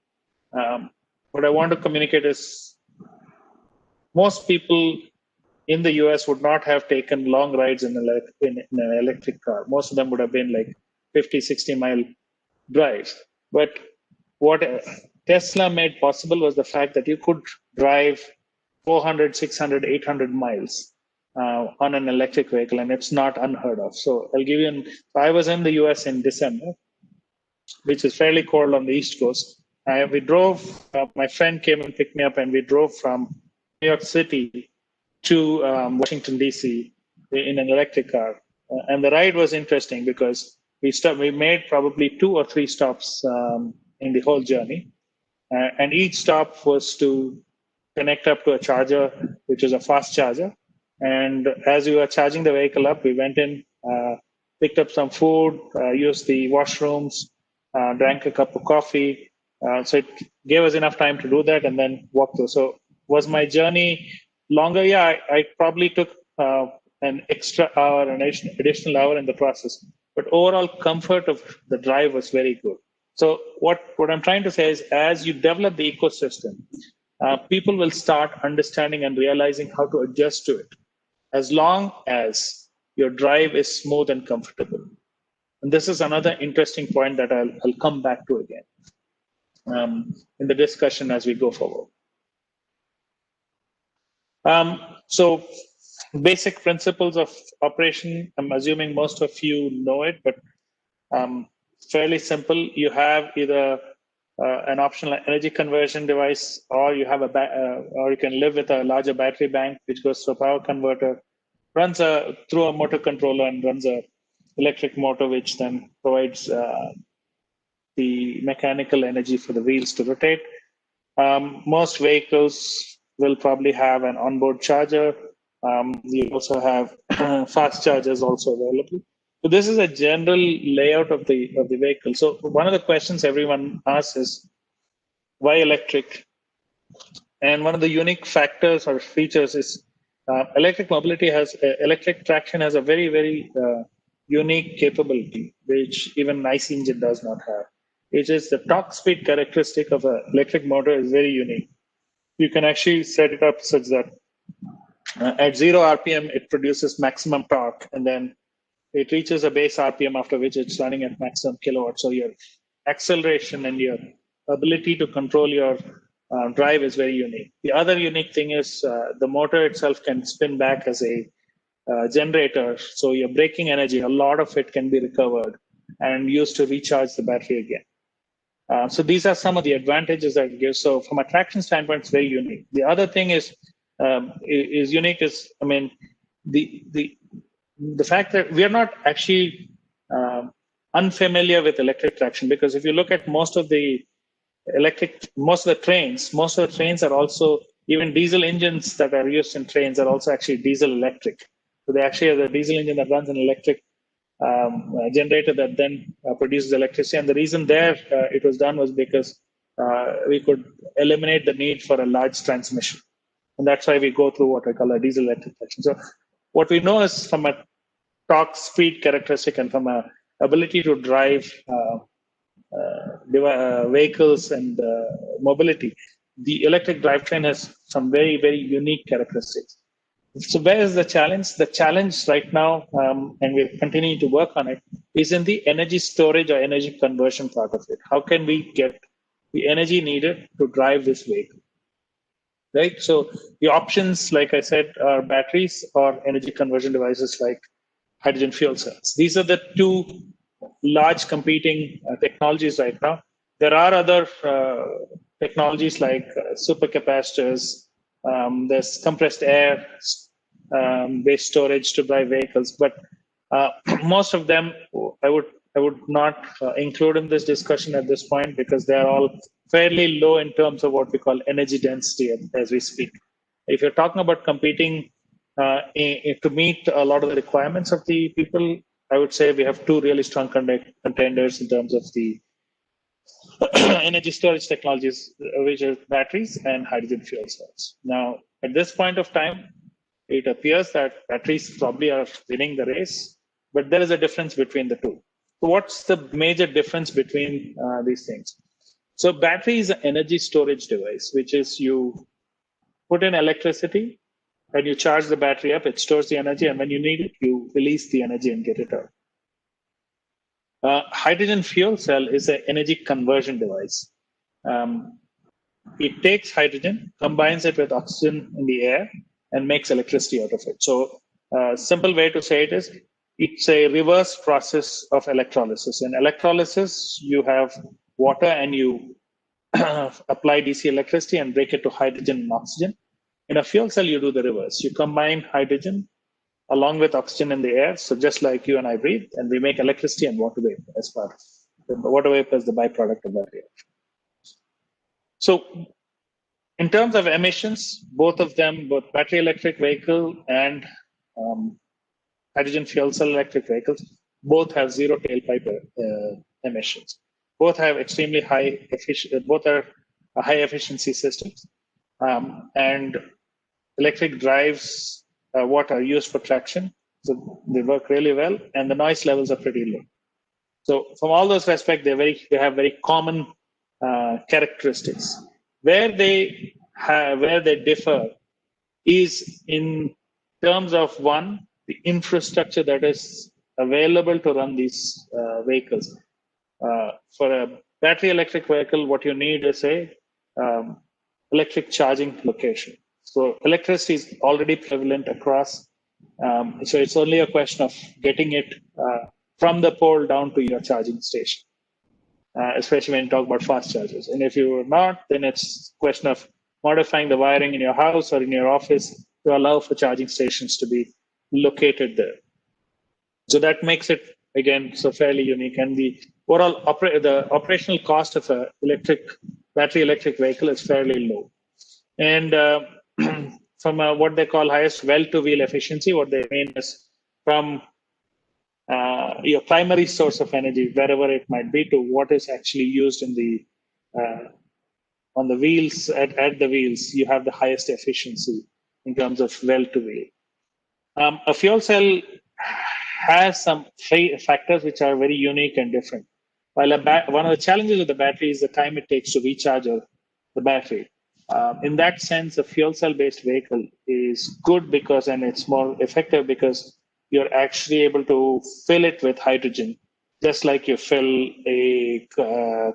B: What I want to communicate is most people in the US would not have taken long rides in an electric car. Most of them would have been like 50, 60-mile drives. But what Tesla made possible was the fact that you could drive 400, 600, 800 miles on an electric vehicle, and it's not unheard of. So I'll give you I was in the US in December, which is fairly cold on the East Coast. We drove, my friend came and picked me up, and we drove from New York City to Washington, D.C. in an electric car. And the ride was interesting because we made probably 2 or 3 stops in the whole journey. And each stop was to connect up to a charger, which is a fast charger. And as we were charging the vehicle up, we went in, picked up some food, used the washrooms, drank a cup of coffee. So it gave us enough time to do that and then walk through. So was my journey longer? Yeah, I probably took an extra hour, an additional hour in the process. But overall comfort of the drive was very good. So what I'm trying to say is, as you develop the ecosystem, people will start understanding and realizing how to adjust to it, as long as your drive is smooth and comfortable. And this is another interesting point that I'll come back to again in the discussion as we go forward. So basic principles of operation, I'm assuming most of you know it, but fairly simple. You have either an optional energy conversion device, or you have or you can live with a larger battery bank, which goes to a power converter, runs through a motor controller and runs a electric motor, which then provides the mechanical energy for the wheels to rotate. Most vehicles will probably have an onboard charger. You also have fast chargers also available. So this is a general layout of the vehicle. So one of the questions everyone asks is, why electric? And one of the unique factors or features is electric traction has a very, very unique capability, which even ICE engine does not have. It is the torque speed characteristic of an electric motor is very unique. You can actually set it up such that at 0 RPM, it produces maximum torque, and then it reaches a base RPM, after which it's running at maximum kilowatts. So your acceleration and your ability to control your drive is very unique. The other unique thing is the motor itself can spin back as a generator. So your braking energy, a lot of it can be recovered and used to recharge the battery again. So these are some of the advantages that it gives. So from a traction standpoint, it's very unique. The other thing is unique is, I mean, the fact that we are not actually unfamiliar with electric traction, because if you look at most of the trains are also, even diesel engines that are used in trains are also actually diesel electric. So they actually have a diesel engine that runs an electric generator that then produces electricity. And the reason it was done was because we could eliminate the need for a large transmission. And that's why we go through what I call a diesel electric traction. So what we know is, from a torque speed characteristic and from a ability to drive vehicles and mobility, the electric drivetrain has some very, very unique characteristics. So where is the challenge? The challenge right now, and we're continuing to work on it, is in the energy storage or energy conversion part of it. How can we get the energy needed to drive this vehicle? Right. So the options, like I said, are batteries or energy conversion devices like hydrogen fuel cells. These are the two large competing technologies right now. There are other technologies like supercapacitors. There's compressed air based storage to drive vehicles, but most of them I would not include in this discussion at this point, because they are all fairly low in terms of what we call energy density as we speak. If you're talking about competing to meet a lot of the requirements of the people, I would say we have two really strong contenders in terms of the energy storage technologies, which are batteries and hydrogen fuel cells. Now, at this point of time, it appears that batteries probably are winning the race, but there is a difference between the two. So what's the major difference between these things? So battery is an energy storage device, which is you put in electricity and you charge the battery up, it stores the energy, and when you need it, you release the energy and get it out. Hydrogen fuel cell is an energy conversion device. It takes hydrogen, combines it with oxygen in the air, and makes electricity out of it. So simple way to say it is, it's a reverse process of electrolysis. In electrolysis, you have water and you apply DC electricity and break it to hydrogen and oxygen. In a fuel cell, you do the reverse. You combine hydrogen along with oxygen in the air. So just like you and I breathe, and we make electricity and water vapor as part of it. The water vapor is the byproduct of that reaction. So In terms of emissions, both of them, both battery electric vehicle and hydrogen fuel cell electric vehicles, both have zero tailpipe emissions. Both have extremely high efficiency. Both are high efficiency systems, and electric drives what are used for traction, so they work really well, and the noise levels are pretty low. So from all those respects, they have very common characteristics. Where they differ is in terms of, one, the infrastructure that is available to run these vehicles. For a battery electric vehicle, what you need is a electric charging location. So electricity is already prevalent across. So it's only a question of getting it from the pole down to your charging station, especially when you talk about fast chargers. And if you're not, then it's a question of modifying the wiring in your house or in your office to allow for charging stations to be located there. So that makes it, again, so fairly unique. And the overall the operational cost of a battery electric vehicle is fairly low. And from what they call highest well-to-wheel efficiency, what they mean is from your primary source of energy, wherever it might be, to what is actually used in the on the wheels, at the wheels, you have the highest efficiency in terms of well-to-wheel. A fuel cell has some factors which are very unique and different. While one of the challenges of the battery is the time it takes to recharge the battery. In that sense, a fuel cell-based vehicle is good because, and it's more effective because you're actually able to fill it with hydrogen, just like you fill a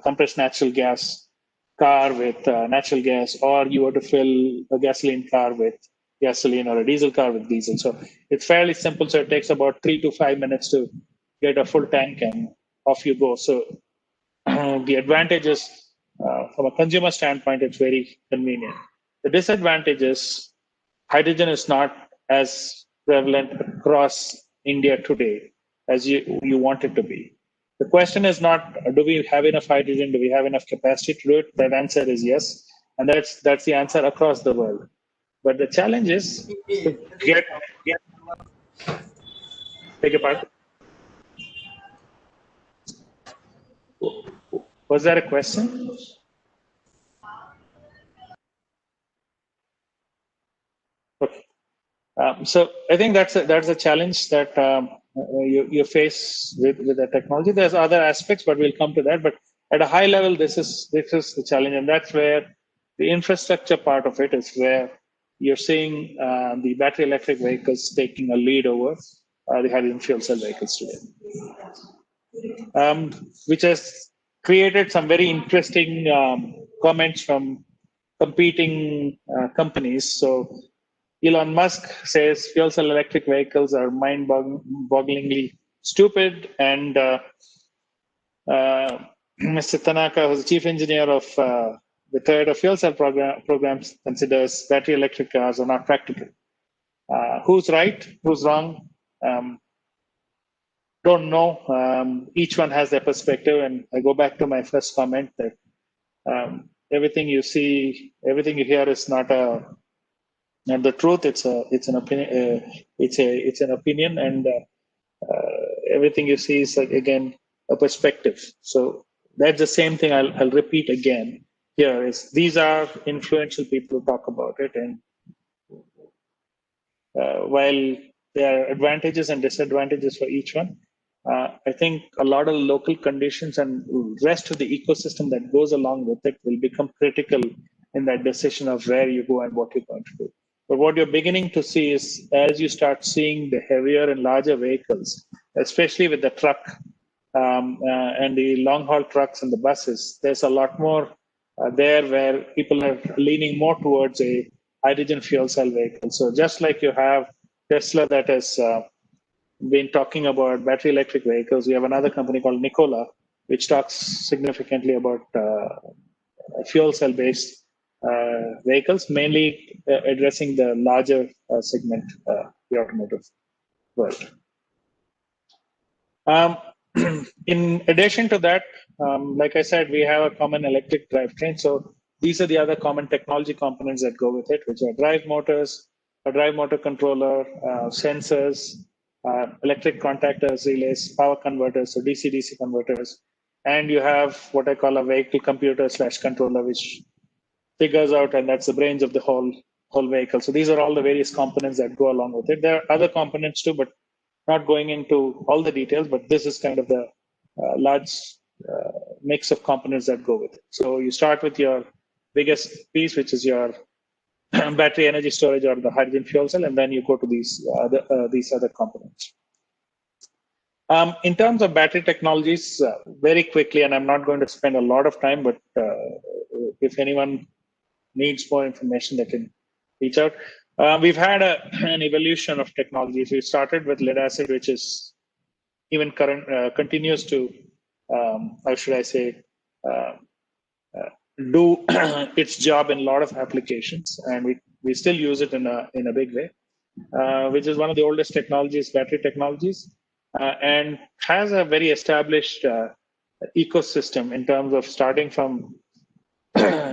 B: compressed natural gas car with natural gas, or you were to fill a gasoline car with gasoline or a diesel car with diesel. So it's fairly simple. So it takes about 3 to 5 minutes to get a full tank and off you go. So the advantage is, from a consumer standpoint, it's very convenient. The disadvantage is hydrogen is not as prevalent across India today as you want it to be. The question is not, do we have enough hydrogen? Do we have enough capacity to do it? That answer is yes. And that's the answer across the world. But the challenge is to get take a part. Was there a question? Okay. So I think that's a challenge that you face with the technology. There's other aspects, but we'll come to that. But at a high level, this is the challenge, and that's where the infrastructure part of it is where you're seeing the battery electric vehicles taking a lead over the hydrogen fuel cell vehicles today, which has created some very interesting comments from competing companies. So Elon Musk says fuel cell electric vehicles are mind-bogglingly stupid, and Mr. Tanaka, who's the chief engineer of the Toyota fuel cell programs, considers battery electric cars are not practical. Who's right? Who's wrong? Don't know. Each one has their perspective, and I go back to my first comment that everything you see, everything you hear is not the truth. It's an opinion. It's an opinion, and everything you see is, again, a perspective. So that's the same thing. I'll repeat again. Here is, these are influential people who talk about it, and while there are advantages and disadvantages for each one, I think a lot of local conditions and rest of the ecosystem that goes along with it will become critical in that decision of where you go and what you're going to do. But what you're beginning to see is, as you start seeing the heavier and larger vehicles, especially with the truck and the long haul trucks and the buses, there's a lot more there where people are leaning more towards a hydrogen fuel cell vehicle. So just like you have Tesla that has been talking about battery electric vehicles, we have another company called Nikola, which talks significantly about fuel cell based vehicles, mainly addressing the larger segment, the automotive world. In addition to that, like I said, we have a common electric drivetrain. So these are the other common technology components that go with it, which are drive motors, a drive motor controller, sensors, electric contactors, relays, power converters, so DC-DC converters, and you have what I call a vehicle computer / controller, which figures out, and that's the brains of the whole vehicle. So these are all the various components that go along with it. There are other components too, but not going into all the details, but this is kind of the large mix of components that go with it. So you start with your biggest piece, which is your battery energy storage or the hydrogen fuel cell, and then you go to these other components. In terms of battery technologies, very quickly, and I'm not going to spend a lot of time, but if anyone needs more information, they can reach out. We've had an evolution of technologies. We started with lead acid, which is even continues to, how should I say, do its job in a lot of applications, and we still use it in a big way, which is one of the oldest technologies, battery technologies, and has a very established ecosystem in terms of starting from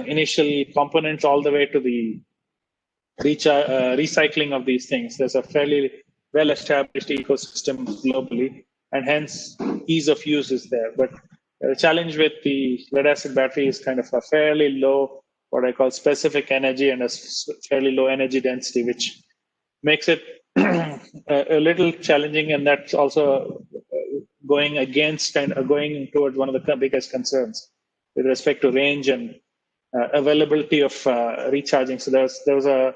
B: initial components all the way to the recycling of these things. There's a fairly well-established ecosystem globally, and hence ease of use is there. But the challenge with the lead-acid battery is kind of a fairly low, what I call specific energy, and a fairly low energy density, which makes it a little challenging, and that's also going against and going towards one of the biggest concerns with respect to range and availability of recharging. So there was a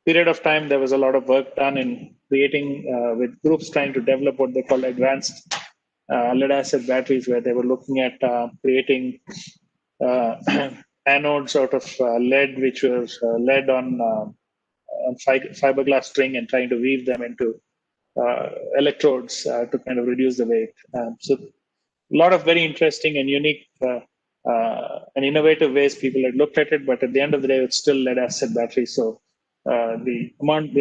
B: period of time, there was a lot of work done in creating with groups trying to develop what they call advanced lead acid batteries, where they were looking at creating anodes out of lead, which was lead on fiberglass string, and trying to weave them into electrodes to kind of reduce the weight. So a lot of very interesting and unique and innovative ways people had looked at it, but at the end of the day, it's still lead acid battery. So the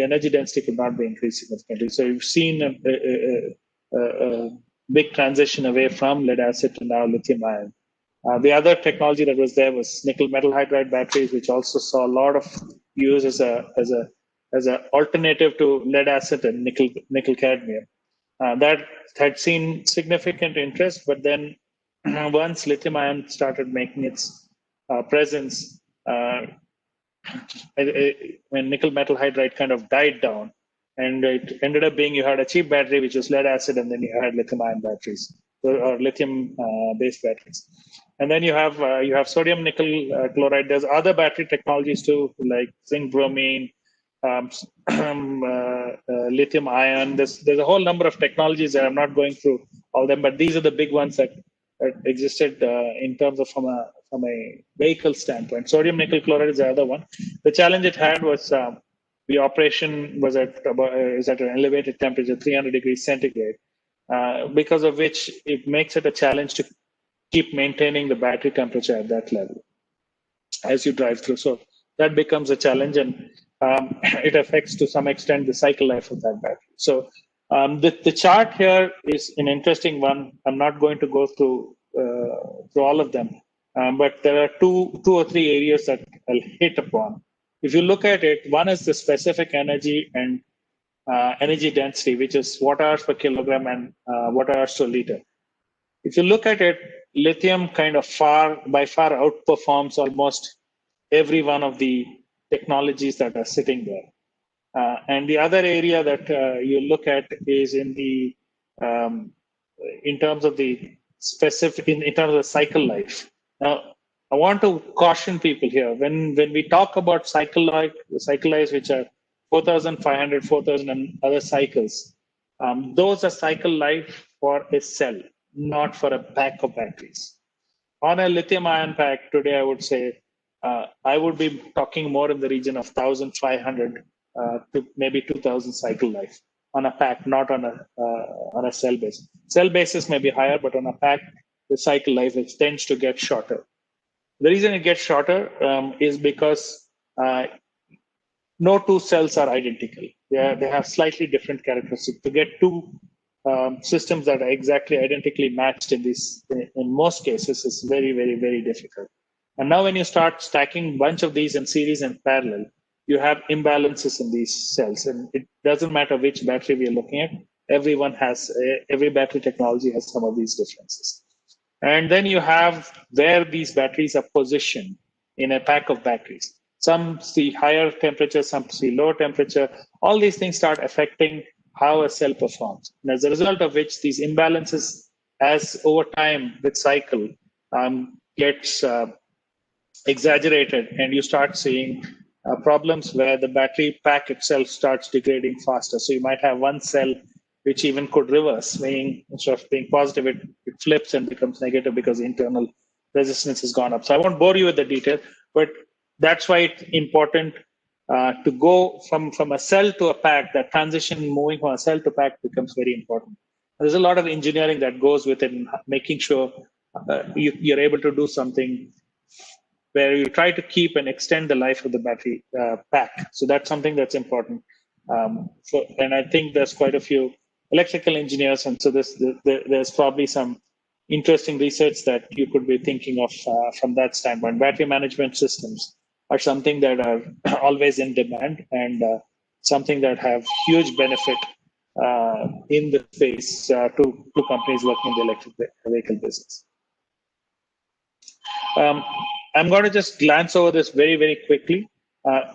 B: energy density could not be increased significantly. So you've seen a big transition away from lead acid to now lithium ion. The other technology that was there was nickel metal hydride batteries, which also saw a lot of use as a alternative to lead acid and nickel cadmium. That had seen significant interest, but then once lithium ion started making its presence, when nickel metal hydride kind of died down, and it ended up being you had a cheap battery, which was lead acid, and then you had lithium ion batteries or lithium based batteries. And then you have sodium nickel chloride. There's other battery technologies too, like zinc bromine, lithium ion. There's a whole number of technologies that I'm not going through all them, but these are the big ones that existed in terms of from a vehicle standpoint. Sodium nickel chloride is the other one. The challenge it had was the operation was at an elevated temperature, 300 degrees centigrade, because of which it makes it a challenge to keep maintaining the battery temperature at that level as you drive through. So that becomes a challenge, and it affects to some extent the cycle life of that battery. So the chart here is an interesting one. I'm not going to go through all of them, but there are two or three areas that I'll hit upon. If you look at it, one is the specific energy and energy density, which is watt-hours per kilogram and watt-hours per liter. If you look at it, lithium kind of by far outperforms almost every one of the technologies that are sitting there. And the other area that you look at is in terms of the specific, in terms of cycle life. Now, I want to caution people here. When we talk about cycle life, which are 4,500, 4,000 and other cycles, those are cycle life for a cell, not for a pack of batteries. On a lithium ion pack today, I would say, I would be talking more in the region of 1,500 to maybe 2,000 cycle life on a pack, not on a cell basis. Cell basis may be higher, but on a pack, the cycle life tends to get shorter. The reason it gets shorter is because no two cells are identical. They have slightly different characteristics. To get two systems that are exactly identically matched in most cases is very, very, very difficult. And now when you start stacking a bunch of these in series and parallel, you have imbalances in these cells. And it doesn't matter which battery we are looking at. Every battery technology has some of these differences. And then you have where these batteries are positioned in a pack of batteries. Some see higher temperature, some see lower temperature. All these things start affecting how a cell performs. And as a result of which, these imbalances, as over time with cycle, gets exaggerated, and you start seeing problems where the battery pack itself starts degrading faster. So you might have one cell which even could reverse, meaning instead of being positive, it flips and becomes negative because the internal resistance has gone up. So I won't bore you with the detail, but that's why it's important to go from a cell to a pack. That transition, moving from a cell to pack, becomes very important. There's a lot of engineering that goes within making sure you're able to do something where you try to keep and extend the life of the battery pack. So that's something that's important. And I think there's quite a few electrical engineers, and so there's probably some interesting research that you could be thinking of from that standpoint. Battery management systems are something that are always in demand, and something that have huge benefit in the space to companies working in the electric vehicle business. I'm going to just glance over this very, very quickly.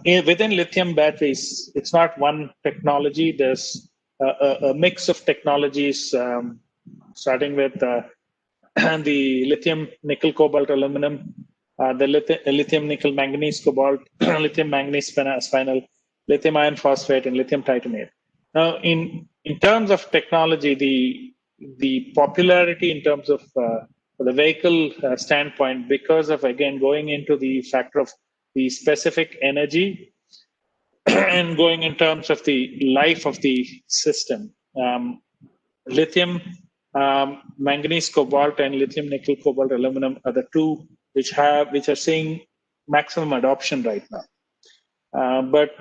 B: Within lithium batteries, it's not one technology. There's a mix of technologies, starting with the lithium nickel cobalt aluminum, the lithium nickel manganese cobalt, lithium manganese spinel, lithium iron phosphate, and lithium titanate. Now, in terms of technology, the popularity in terms of the vehicle standpoint, because of, again, going into the factor of the specific energy and going in terms of the life of the system. Lithium manganese cobalt and lithium nickel cobalt aluminum are the two which are seeing maximum adoption right now. But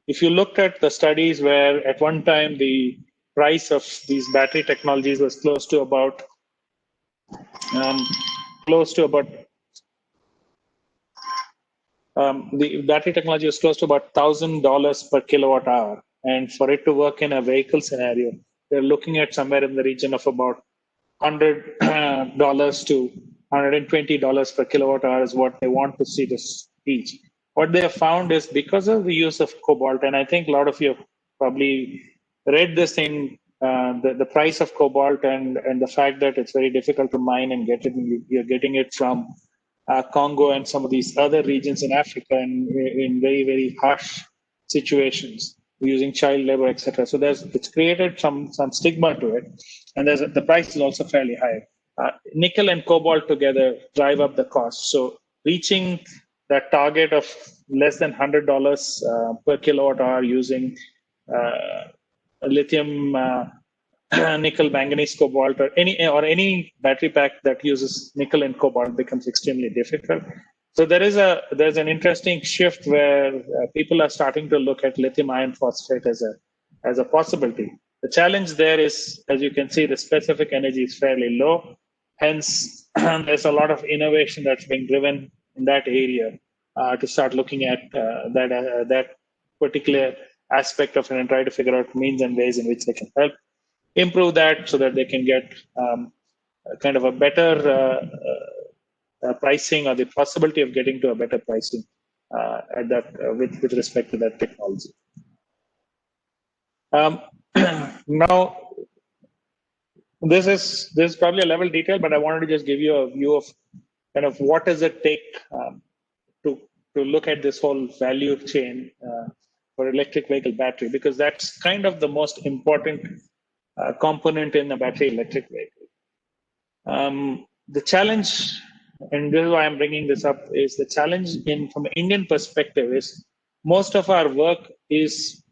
B: if you looked at the studies where at one time the price of these battery technologies was close to about the battery technology was close to about $1,000 per kilowatt hour, and for it to work in a vehicle scenario, they're looking at somewhere in the region of about $100 to $120 per kilowatt hour is what they want to see this reach. What they have found is because of the use of cobalt, and I think a lot of you have probably read this thing, the price of cobalt and the fact that it's very difficult to mine and get it. You're getting it from Congo and some of these other regions in Africa, and in very, very harsh situations using child labor, etc. So it's created some stigma to it, and the price is also fairly high. Nickel and cobalt together drive up the cost. So reaching that target of less than $100 per kilowatt hour using lithium, nickel, manganese, cobalt, or any battery pack that uses nickel and cobalt becomes extremely difficult. So there's an interesting shift where people are starting to look at lithium iron phosphate as a possibility. The challenge there is, as you can see, the specific energy is fairly low. Hence, there's a lot of innovation that's being driven in that area to start looking at that particular aspect of it and try to figure out means and ways in which they can help improve that so that they can get kind of a better pricing, or the possibility of getting to a better pricing at that with respect to that technology. Now, this is probably a level detail, but I wanted to just give you a view of kind of what does it take to look at this whole value chain for electric vehicle battery, because that's kind of the most important component in a battery electric vehicle. The challenge, and this is why I'm bringing this up, is the challenge from an Indian perspective is most of our work is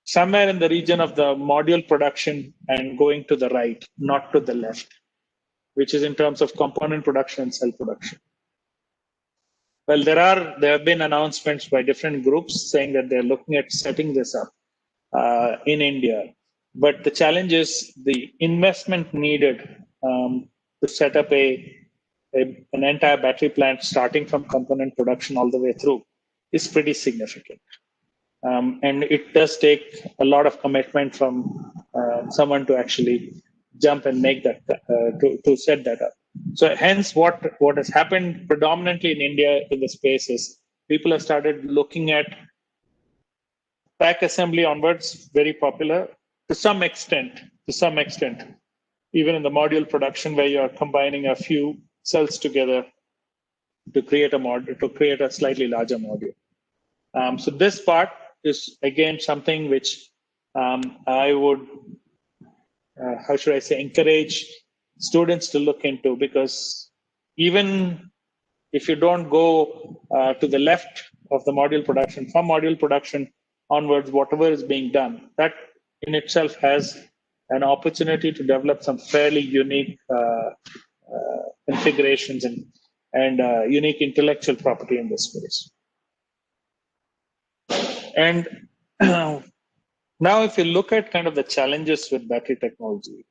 B: somewhere in the region of the module production and going to the right, not to the left, which is in terms of component production and cell production. Well, there have been announcements by different groups saying that they're looking at setting this up in India. But the challenge is the investment needed to set up a an entire battery plant starting from component production all the way through is pretty significant. And it does take a lot of commitment from someone to actually jump and make that, to set that up. So hence what has happened predominantly in India in the space is people have started looking at pack assembly onwards, very popular to some extent, even in the module production where you are combining a few cells together to create a module, to create a slightly larger module. So this part is again something which I would, how should I say, encourage students to look into, because even if you don't go to the left of the module production, from module production onwards, whatever is being done, that in itself has an opportunity to develop some fairly unique configurations and unique intellectual property in this space. And now if you look at kind of the challenges with battery technology,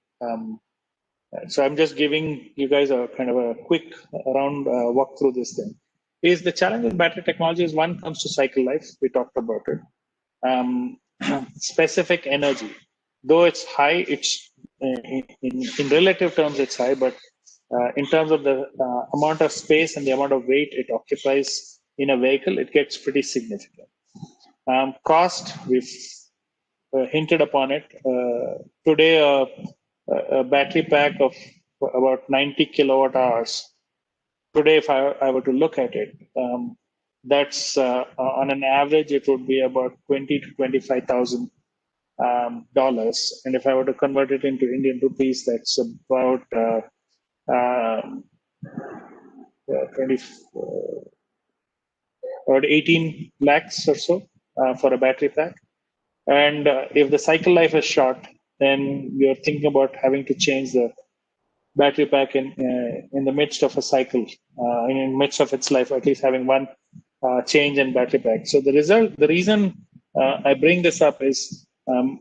B: so I'm just giving you guys a kind of a quick round walk through this thing. Is the challenge with battery technology is one comes to cycle life. We talked about it. Specific energy, though it's high, it's in relative terms it's high, but in terms of the amount of space and the amount of weight it occupies in a vehicle, it gets pretty significant. Cost, we've hinted upon it. Today, a battery pack of about 90 kilowatt hours. Today, if I were to look at it, that's on an average, it would be about $20,000 to $25,000. And if I were to convert it into Indian rupees, that's about 18 lakhs or so for a battery pack. And if the cycle life is short, then you're thinking about having to change the battery pack in the midst of a cycle, in the midst of its life, at least having one change in battery pack. So the reason I bring this up is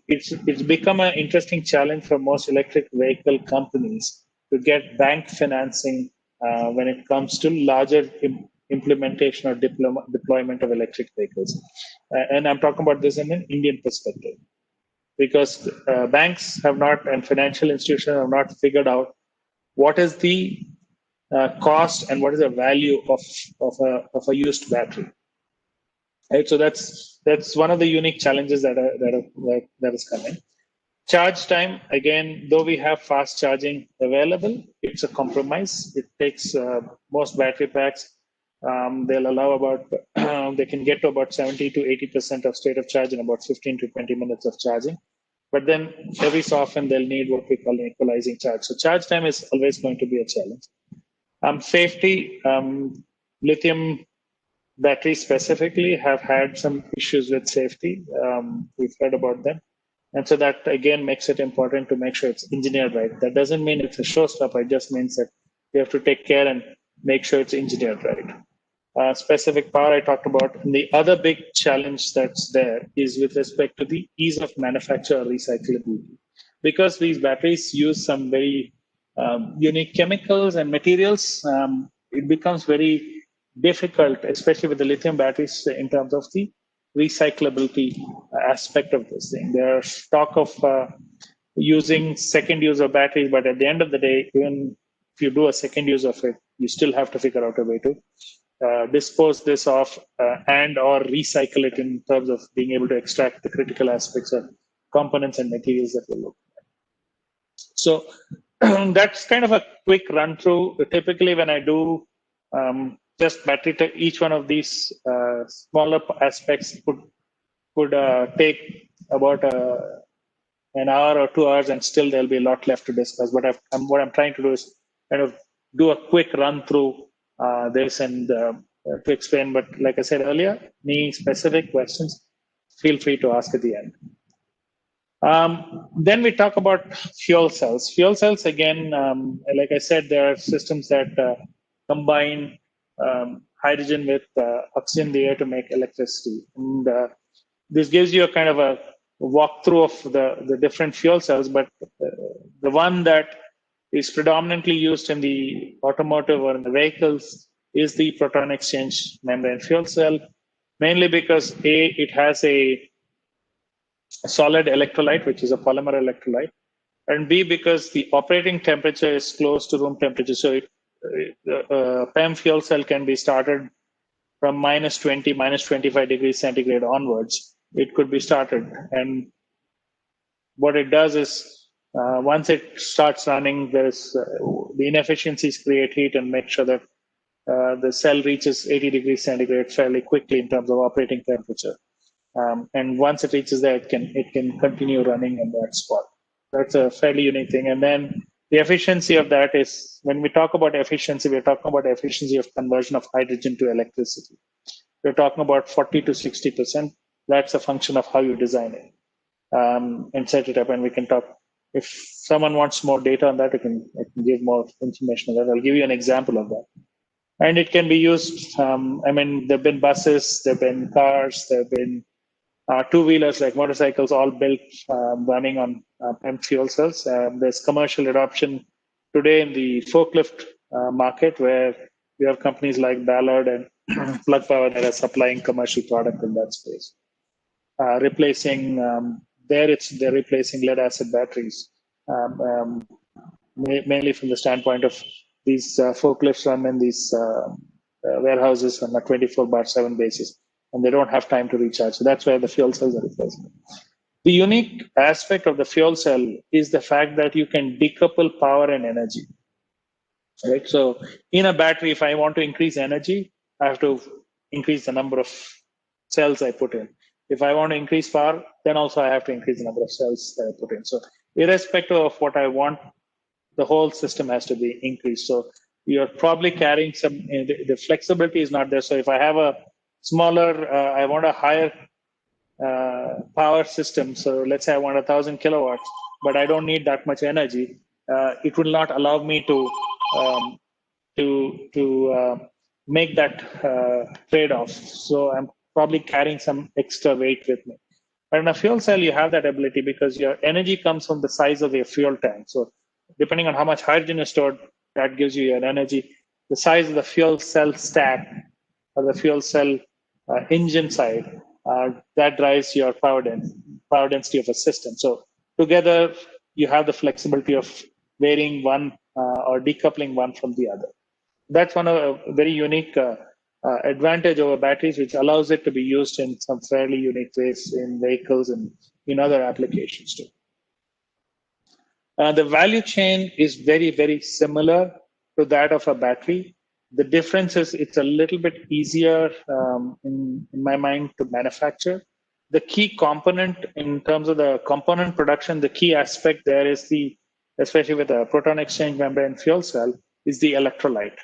B: it's become an interesting challenge for most electric vehicle companies to get bank financing when it comes to larger implementation or deployment of electric vehicles. And I'm talking about this in an Indian perspective, because banks have not, and financial institutions have not figured out what is the cost and what is the value of a used battery. Right, so that's one of the unique challenges that is coming. Charge time, again, though we have fast charging available, it's a compromise. It takes most battery packs. They'll allow about, they can get to about 70 to 80% of state of charge in about 15 to 20 minutes of charging. But then every so often they'll need what we call an equalizing charge. So charge time is always going to be a challenge. Safety, lithium batteries specifically have had some issues with safety. We've heard about them. And so that again makes it important to make sure it's engineered right. That doesn't mean it's a showstopper. It just means that you have to take care and make sure it's engineered right. Specific power I talked about. And the other big challenge that's there is with respect to the ease of manufacture or recyclability. Because these batteries use some very unique chemicals and materials, it becomes very difficult, especially with the lithium batteries, in terms of the recyclability aspect of this thing. There's talk of using second use of batteries, but at the end of the day, even if you do a second use of it, you still have to figure out a way to dispose this off and or recycle it in terms of being able to extract the critical aspects of components and materials that we're looking at. So that's kind of a quick run through. Typically, when I do just battery tech, each one of these smaller aspects could take about an hour or 2 hours, and still there'll be a lot left to discuss. But what I'm trying to do is kind of do a quick run through this and to explain. But like I said earlier, any specific questions, feel free to ask at the end. Then we talk about fuel cells. Fuel cells, again, like I said, there are systems that combine hydrogen with oxygen in the air to make electricity. And this gives you a kind of a walkthrough of the different fuel cells, but the one that is predominantly used in the automotive or in the vehicles is the proton exchange membrane fuel cell, mainly because A, it has a solid electrolyte, which is a polymer electrolyte, and B, because the operating temperature is close to room temperature. So PEM fuel cell can be started from minus 20, minus 25 degrees centigrade onwards. It could be started. And what it does is, once it starts running, there's the inefficiencies create heat and make sure that the cell reaches 80 degrees centigrade fairly quickly in terms of operating temperature. And once it reaches there, it can continue running in that spot. That's a fairly unique thing. And then the efficiency of that is, when we talk about efficiency, we're talking about efficiency of conversion of hydrogen to electricity. We're talking about 40 to 60%. That's a function of how you design it and set it up. And we can talk, if someone wants more data on that, I can give more information on that. I'll give you an example of that. And it can be used, there've been buses, there've been cars, there've been two-wheelers like motorcycles, all built running on PEM fuel cells. There's commercial adoption today in the forklift market, where you have companies like Ballard and Plug Power that are supplying commercial product in that space. Replacing they're replacing lead-acid batteries, mainly from the standpoint of these forklifts run in these warehouses on a 24/7 basis, and they don't have time to recharge. So that's where the fuel cells are replacing. The unique aspect of the fuel cell is the fact that you can decouple power and energy. Right. So in a battery, if I want to increase energy, I have to increase the number of cells I put in. If I want to increase power, then also I have to increase the number of cells that I put in. So irrespective of what I want, the whole system has to be increased. So you're probably carrying some, the flexibility is not there. So if I have a smaller, I want a higher power system. So let's say I want 1,000 kilowatts, but I don't need that much energy. It will not allow me to make that trade-off. So I'm probably carrying some extra weight with me. But in a fuel cell, you have that ability because your energy comes from the size of your fuel tank. So depending on how much hydrogen is stored, that gives you your energy. The size of the fuel cell stack or the fuel cell engine side, that drives your power density of a system. So together, you have the flexibility of varying one or decoupling one from the other. That's one of a very unique advantage over batteries, which allows it to be used in some fairly unique ways in vehicles and in other applications too. The value chain is very, very similar to that of a battery. The difference is it's a little bit easier in my mind to manufacture. The key component in terms of the component production, the key aspect there is especially with a proton exchange membrane fuel cell, is the electrolyte.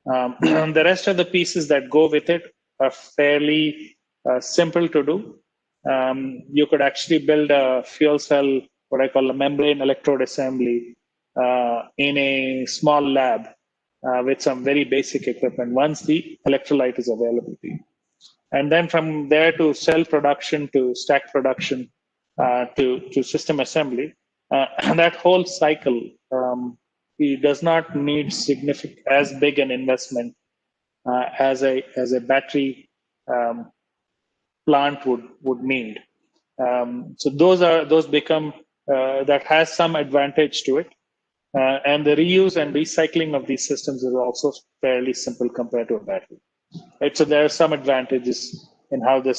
B: The rest of the pieces that go with it are fairly simple to do. You could actually build a fuel cell, what I call a membrane electrode assembly, in a small lab with some very basic equipment once the electrolyte is available to you. And then from there to cell production, to stack production, to system assembly, that whole cycle, it does not need as big an investment as a battery plant would need. So those become that has some advantage to it, and the reuse and recycling of these systems is also fairly simple compared to a battery. Right, so there are some advantages in how the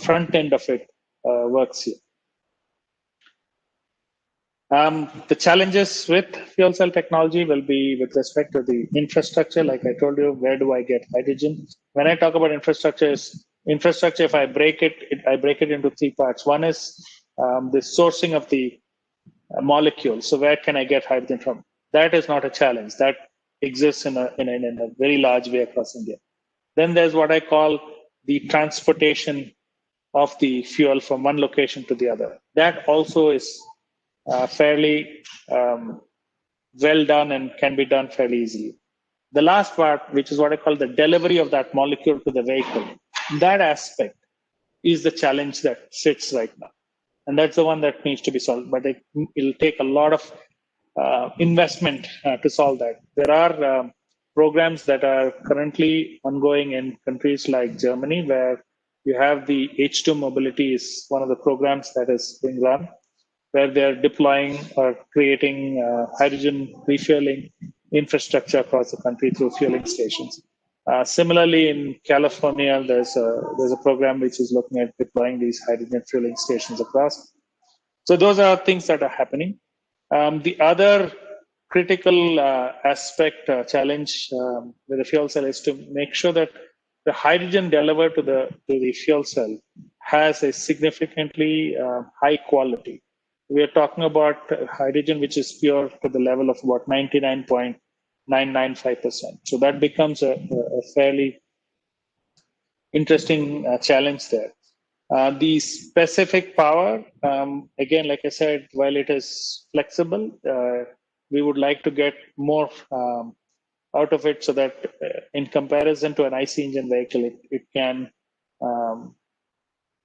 B: front end of it works here. The challenges with fuel cell technology will be with respect to the infrastructure. Like I told you, where do I get hydrogen? When I talk about infrastructure, if I break it into three parts. One is the sourcing of the molecule. So where can I get hydrogen from? That is not a challenge. That exists in a very large way across India. Then there's what I call the transportation of the fuel from one location to the other. That also is fairly well done and can be done fairly easily. The last part, which is what I call the delivery of that molecule to the vehicle, that aspect is the challenge that sits right now. And that's the one that needs to be solved. But it'll take a lot of investment to solve that. There are programs that are currently ongoing in countries like Germany, where you have the H2 mobility is one of the programs that is being run, where they're deploying or creating hydrogen refueling infrastructure across the country through fueling stations. Similarly, in California, there's a program which is looking at deploying these hydrogen fueling stations across. So those are things that are happening. The other critical challenge with the fuel cell is to make sure that the hydrogen delivered to the fuel cell has a significantly high quality. We are talking about hydrogen which is pure to the level of about 99.995%. So that becomes a fairly interesting challenge there. The specific power, again, like I said, while it is flexible, we would like to get more out of it so that in comparison to an IC engine vehicle, it can,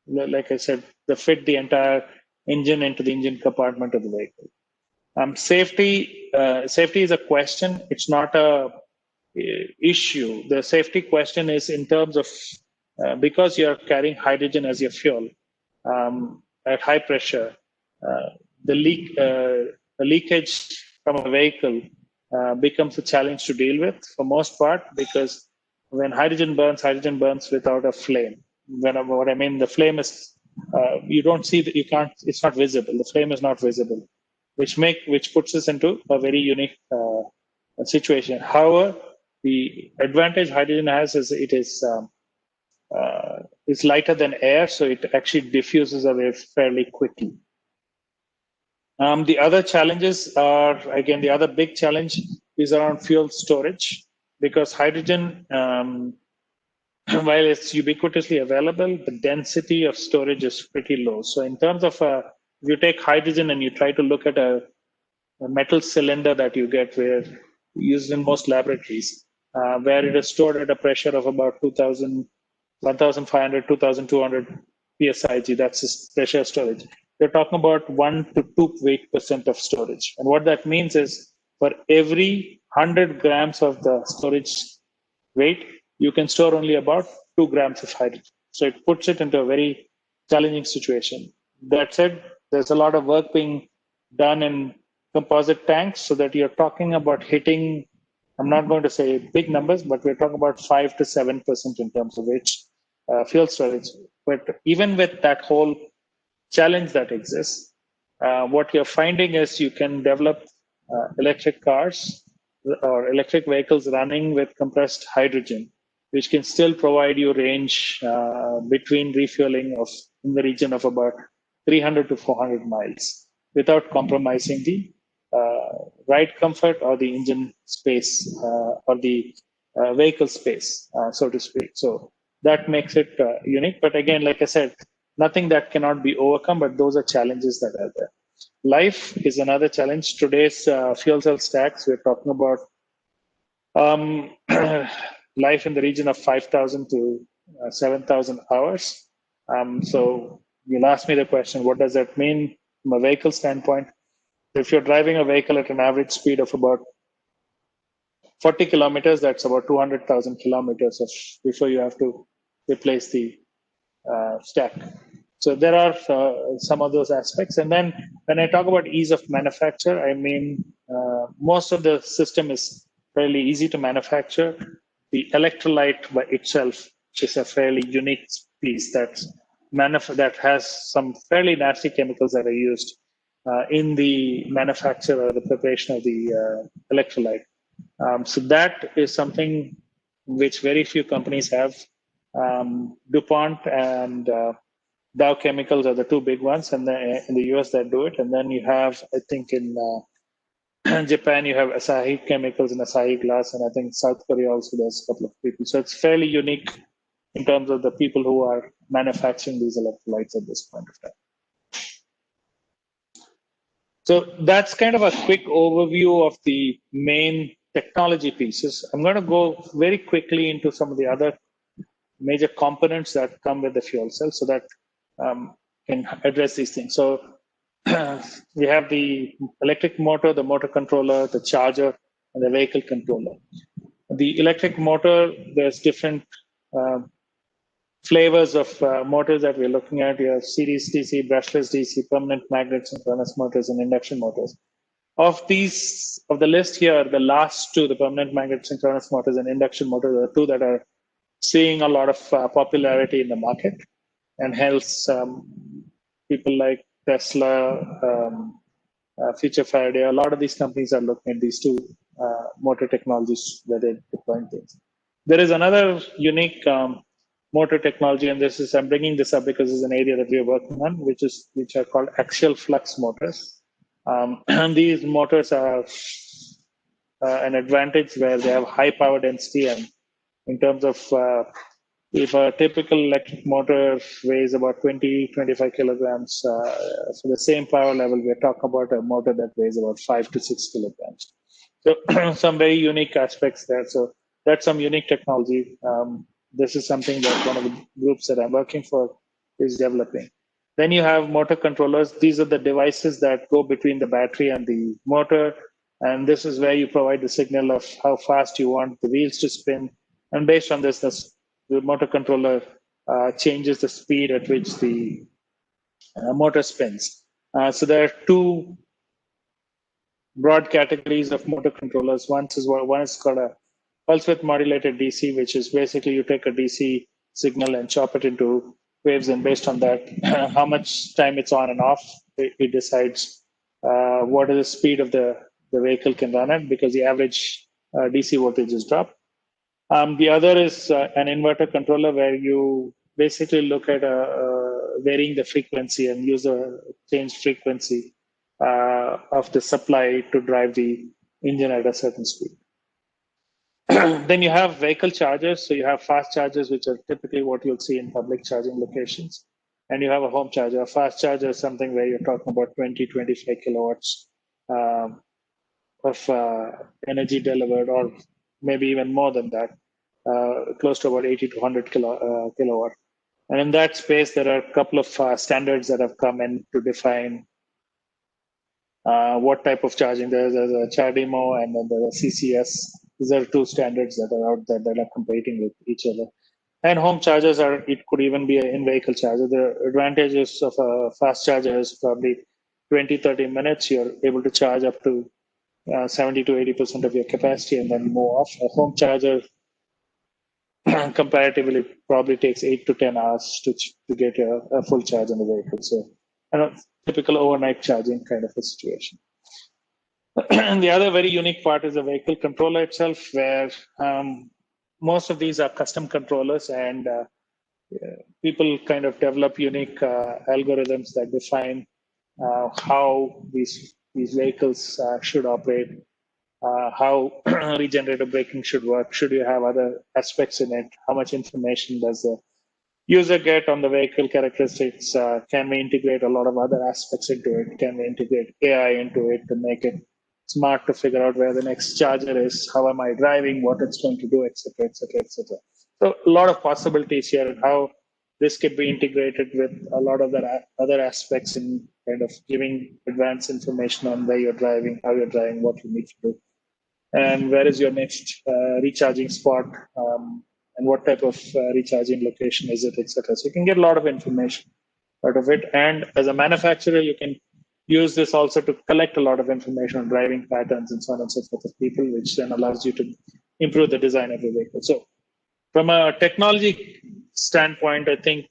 B: like I said, fit the entire engine into the engine compartment of the vehicle. Safety is a question. It's not a issue. The safety question is in terms of because you're carrying hydrogen as your fuel at high pressure, the leakage from a vehicle becomes a challenge to deal with for most part, because when hydrogen burns without a flame. What I mean, the flame is you don't see that, you can't. It's not visible. The flame is not visible, which puts us into a very unique situation. However, the advantage hydrogen has is it is lighter than air, so it actually diffuses away fairly quickly. The other challenges are, again, the other big challenge is around fuel storage, because hydrogen, while it's ubiquitously available, the density of storage is pretty low. So in terms of, if you take hydrogen and you try to look at a metal cylinder that you get used in most laboratories, where it is stored at a pressure of about 1,500, 2,200 psig, that's its pressure storage. We're talking about 1 to 2% of storage. And what that means is for every 100 grams of the storage weight, you can store only about 2 grams of hydrogen. So it puts it into a very challenging situation. That said, there's a lot of work being done in composite tanks so that you're talking about hitting, I'm not going to say big numbers, but we're talking about 5 to 7% in terms of which fuel storage. But even with that whole challenge that exists, what you're finding is you can develop electric cars or electric vehicles running with compressed hydrogen, which can still provide you range between refueling of in the region of about 300 to 400 miles without compromising the ride comfort or the engine space or the vehicle space, so to speak. So that makes it unique. But again, like I said, nothing that cannot be overcome, but those are challenges that are there. Life is another challenge. Today's fuel cell stacks, we're talking about life in the region of 5,000 to 7,000 hours. So you'll ask me the question, what does that mean from a vehicle standpoint? If you're driving a vehicle at an average speed of about 40 kilometers, that's about 200,000 kilometers before you have to replace the stack. So there are some of those aspects. And then when I talk about ease of manufacture, I mean, most of the system is fairly easy to manufacture. The electrolyte by itself is a fairly unique piece that has some fairly nasty chemicals that are used in the manufacture or the preparation of the electrolyte. So that is something which very few companies have. DuPont and Dow Chemicals are the two big ones, and in the US that do it. And then you have, I think in Japan, you have Asahi Chemicals and Asahi Glass, and I think South Korea also does a couple of people. So it's fairly unique in terms of the people who are manufacturing these electrolytes at this point of time. So that's kind of a quick overview of the main technology pieces. I'm going to go very quickly into some of the other major components that come with the fuel cell so that can address these things. So we have the electric motor, the motor controller, the charger, and the vehicle controller. The electric motor, there's different flavors of motors that we're looking at. You have series DC, brushless DC, permanent magnet synchronous motors, and induction motors. Of the list here, the last two, the permanent magnet synchronous motors and induction motors, are the two that are seeing a lot of popularity in the market, and hence people like Tesla, Future Faraday, a lot of these companies are looking at these two motor technologies where they're deploying things. There is another unique motor technology, and I'm bringing this up because it's an area that we are working on, which are called axial flux motors. And these motors are an advantage where they have high power density, and in terms of if a typical electric motor weighs about 20-25 kilograms, for the same power level, we're talking about a motor that weighs about 5 to 6 kilograms. So some very unique aspects there. So that's some unique technology. This is something that one of the groups that I'm working for is developing. Then you have motor controllers. These are the devices that go between the battery and the motor. And this is where you provide the signal of how fast you want the wheels to spin. And based on this, the motor controller changes the speed at which the motor spins. So there are two broad categories of motor controllers. One is called a pulse width modulated DC, which is basically you take a DC signal and chop it into waves, and based on that, how much time it's on and off, it decides what is the speed of the vehicle can run at, because the average DC voltage is dropped. The other is an inverter controller, where you basically look at varying the frequency and use a changed frequency of the supply to drive the engine at a certain speed. Then you have vehicle chargers. So you have fast chargers, which are typically what you'll see in public charging locations. And you have a home charger. A fast charger is something where you're talking about 20-25 kilowatts of energy delivered, or maybe even more than that, close to about 80 to 100 kilowatt. And in that space, there are a couple of standards that have come in to define what type of charging. There's a CHAdeMO, and then there's a CCS. These are two standards that are out there that are competing with each other. And home chargers it could even be an in-vehicle charger. The advantages of a fast charger is probably 20-30 minutes. You're able to charge up to 70 to 80% of your capacity, and then move off. A home charger comparatively probably takes 8 to 10 hours to get a full charge on the vehicle. So, typical overnight charging kind of a situation. And the other very unique part is the vehicle controller itself, where most of these are custom controllers, and people kind of develop unique algorithms that define how these vehicles should operate, how regenerative braking should work, should you have other aspects in it, how much information does the user get on the vehicle characteristics, can we integrate a lot of other aspects into it, can we integrate AI into it to make it smart to figure out where the next charger is, how am I driving, what it's going to do, etc., etc., etc. So a lot of possibilities here, and how this could be integrated with a lot of the other aspects in kind of giving advanced information on where you're driving, how you're driving, what you need to do, and where is your next recharging spot, and what type of recharging location is it, etc. So you can get a lot of information out of it. And as a manufacturer, you can use this also to collect a lot of information on driving patterns and so on and so forth of people, which then allows you to improve the design of the vehicle. So from a technology standpoint, I think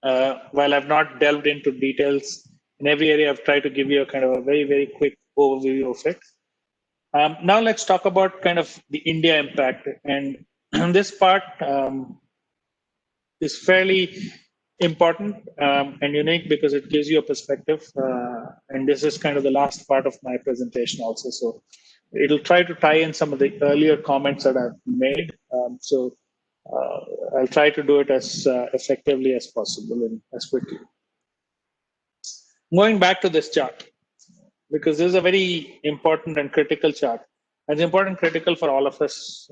B: while I've not delved into details in every area, I've tried to give you a kind of a very, very quick overview of it. Now let's talk about kind of the India impact. And this part is fairly important and unique because it gives you a perspective. And this is kind of the last part of my presentation also. So it'll try to tie in some of the earlier comments that I've made. I'll try to do it as effectively as possible and as quickly. Going back to this chart, because this is a very important and critical chart. It's important and critical for all of us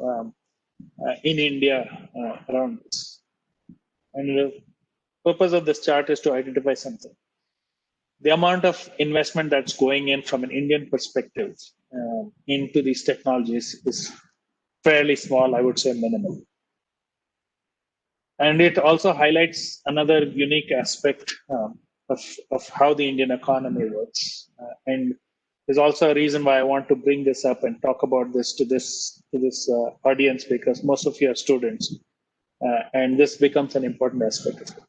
B: in India around this. And the purpose of this chart is to identify something. the amount of investment that's going in from an Indian perspective into these technologies is fairly small, I would say minimal. And it also highlights another unique aspect of how the Indian economy works. And there's also a reason why I want to bring this up and talk about this to this audience, because most of you are students, and this becomes an important aspect of it.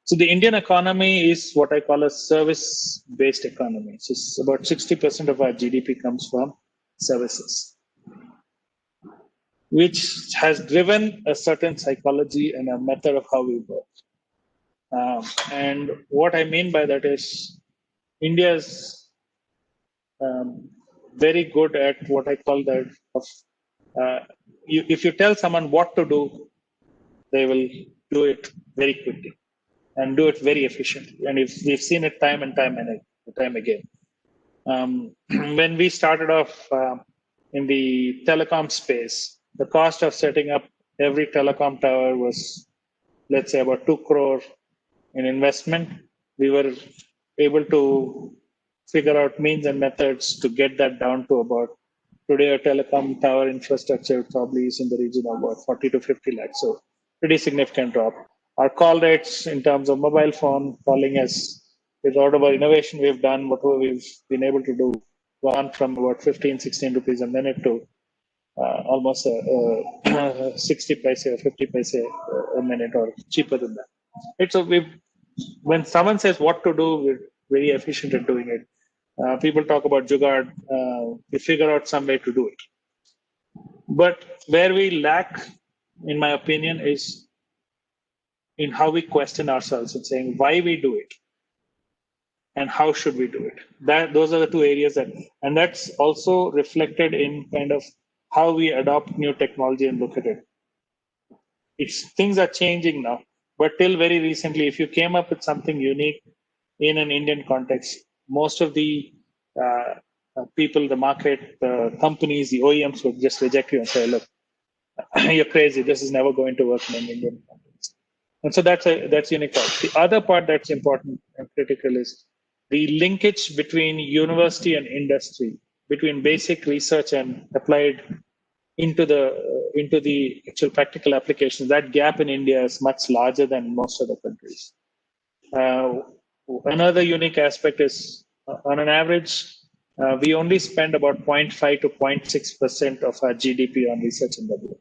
B: So the Indian economy is what I call a service-based economy. So it's about 60% of our GDP comes from services, which has driven a certain psychology and a method of how we work. And what I mean by that is India is very good at what I call that of if you tell someone what to do, they will do it very quickly and do it very efficiently. And if we've seen it time and time again. When we started off in the telecom space, the cost of setting up every telecom tower was, let's say, about 2 crore in investment. We were able to figure out means and methods to get that down to about, today a telecom tower infrastructure probably is in the region of about 40 to 50 lakhs. So pretty significant drop. Our call rates in terms of mobile phone calling us, with whatever innovation we've done, whatever we've been able to do, gone from about 15, 16 rupees a minute to almost 60 paise or 50 paise a minute or cheaper than that. It's when someone says what to do, we're very efficient at doing it. People talk about jugaad. We figure out some way to do it. But where we lack, in my opinion, is in how we question ourselves and saying why we do it and how should we do it. Those are the two areas and that's also reflected in kind of how we adopt new technology and look at it. Things are changing now, but till very recently, if you came up with something unique in an Indian context, most of the people, the market, the companies, the OEMs would just reject you and say, look, you're crazy. This is never going to work in an Indian context. And so that's unique part. The other part that's important and critical is the linkage between university and industry, between basic research and applied into the actual practical applications. That gap in India is much larger than most other countries. Another unique aspect is, on an average, we only spend about 0.5 to 0.6% of our GDP on research and development,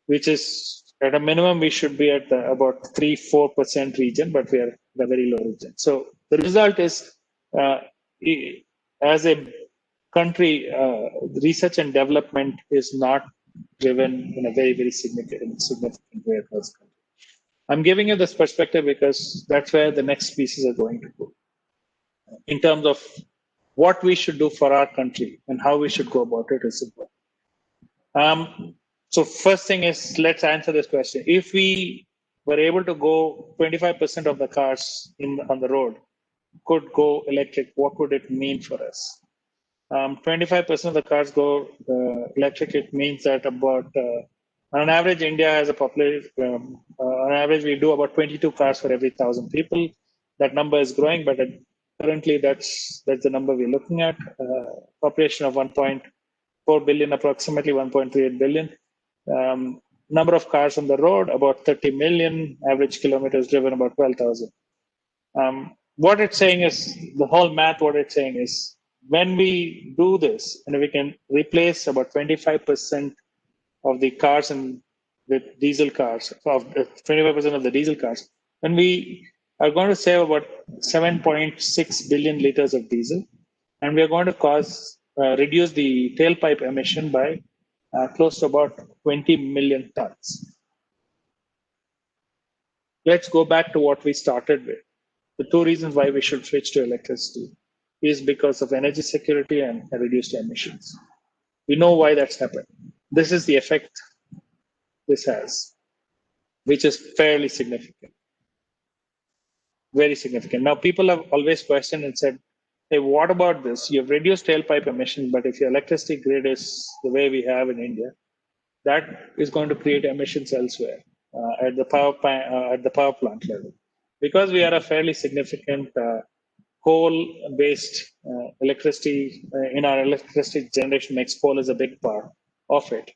B: which is at a minimum we should be at about 3-4% region, but we are in a very low region. So the result is, as a country, research and development is not driven in a very, very significant way across the country. I'm giving you this perspective because that's where the next pieces are going to go in terms of what we should do for our country and how we should go about it is important. So first thing is, let's answer this question. If we were able to go 25% of the cars on the road could go electric, what would it mean for us? 25% of the cars go electric. It means that about, on average, India has a population, on average, we do about 22 cars for every 1,000 people. That number is growing, but currently that's the number we're looking at. Population of 1.4 billion, approximately 1.38 billion. Number of cars on the road, about 30 million. Average kilometers driven, about 12,000. What it's saying is, the whole math, what it's saying is, when we do this, and we can replace about 25% of the cars with diesel cars, of 25% of the diesel cars, then we are going to save about 7.6 billion liters of diesel, and we are going to reduce the tailpipe emission by close to about 20 million tons. Let's go back to what we started with. The two reasons why we should switch to electricity is because of energy security and reduced emissions. We know why that's happened. This is the effect this has, which is fairly significant, very significant. Now, people have always questioned and said, hey, what about this? You've reduced tailpipe emissions, but if your electricity grid is the way we have in India, that is going to create emissions elsewhere at the power plant level. because we are a fairly significant coal-based electricity, in our electricity generation mix, coal is a big part of it.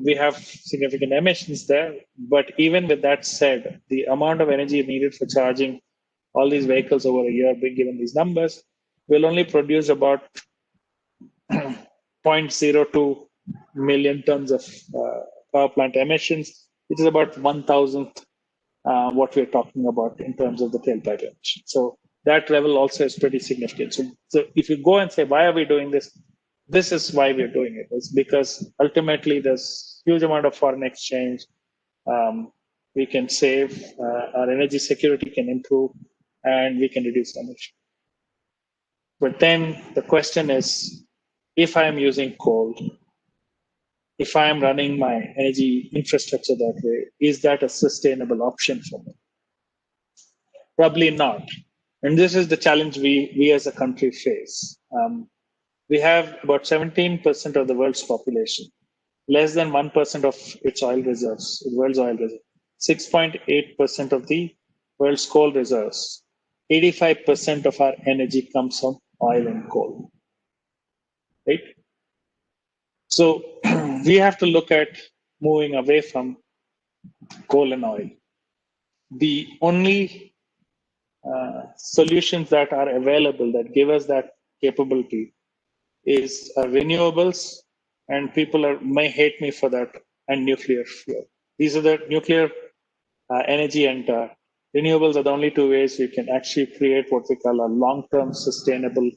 B: We have significant emissions there, but even with that said, the amount of energy needed for charging all these vehicles over a year, given these numbers, will only produce about 0.02 million tons of power plant emissions, which is about 1,000th what we're talking about in terms of the tailpipe emission. So that level also is pretty significant. So if you go and say, why are we doing this? This is why we're doing it. It's because ultimately there's huge amount of foreign exchange. We can save, our energy security can improve, and we can reduce emission. But then the question is, if I'm using coal, if I'm running my energy infrastructure that way, is that a sustainable option for me? Probably not. And this is the challenge we as a country face. We have about 17% of the world's population, less than 1% of its oil reserves, the world's oil reserves, 6.8% of the world's coal reserves. 85% of our energy comes from oil and coal, right? So we have to look at moving away from coal and oil. The only solutions that are available that give us that capability is renewables, and people may hate me for that, and nuclear fuel. These are the nuclear energy and renewables are the only two ways we can actually create what we call a long-term sustainable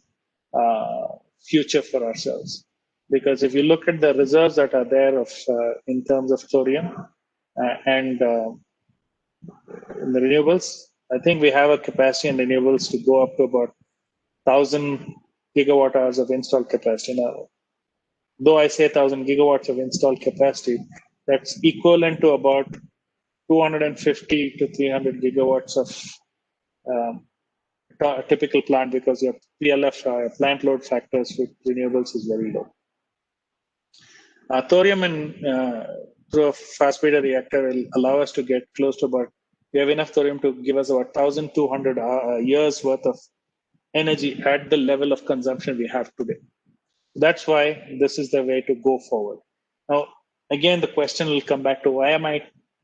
B: future for ourselves. Because if you look at the reserves that are there of in terms of thorium and in the renewables, I think we have a capacity in renewables to go up to about 1,000 gigawatt hours of installed capacity. Now, though I say 1,000 gigawatts of installed capacity, that's equivalent to about 250 to 300 gigawatts of a typical plant, because your PLF, plant load factors with renewables is very low. Thorium and through a fast breeder reactor will allow us to get close to about, we have enough thorium to give us about 1,200 years worth of energy at the level of consumption we have today. That's why this is the way to go forward. Now, again, the question will come back to, why am I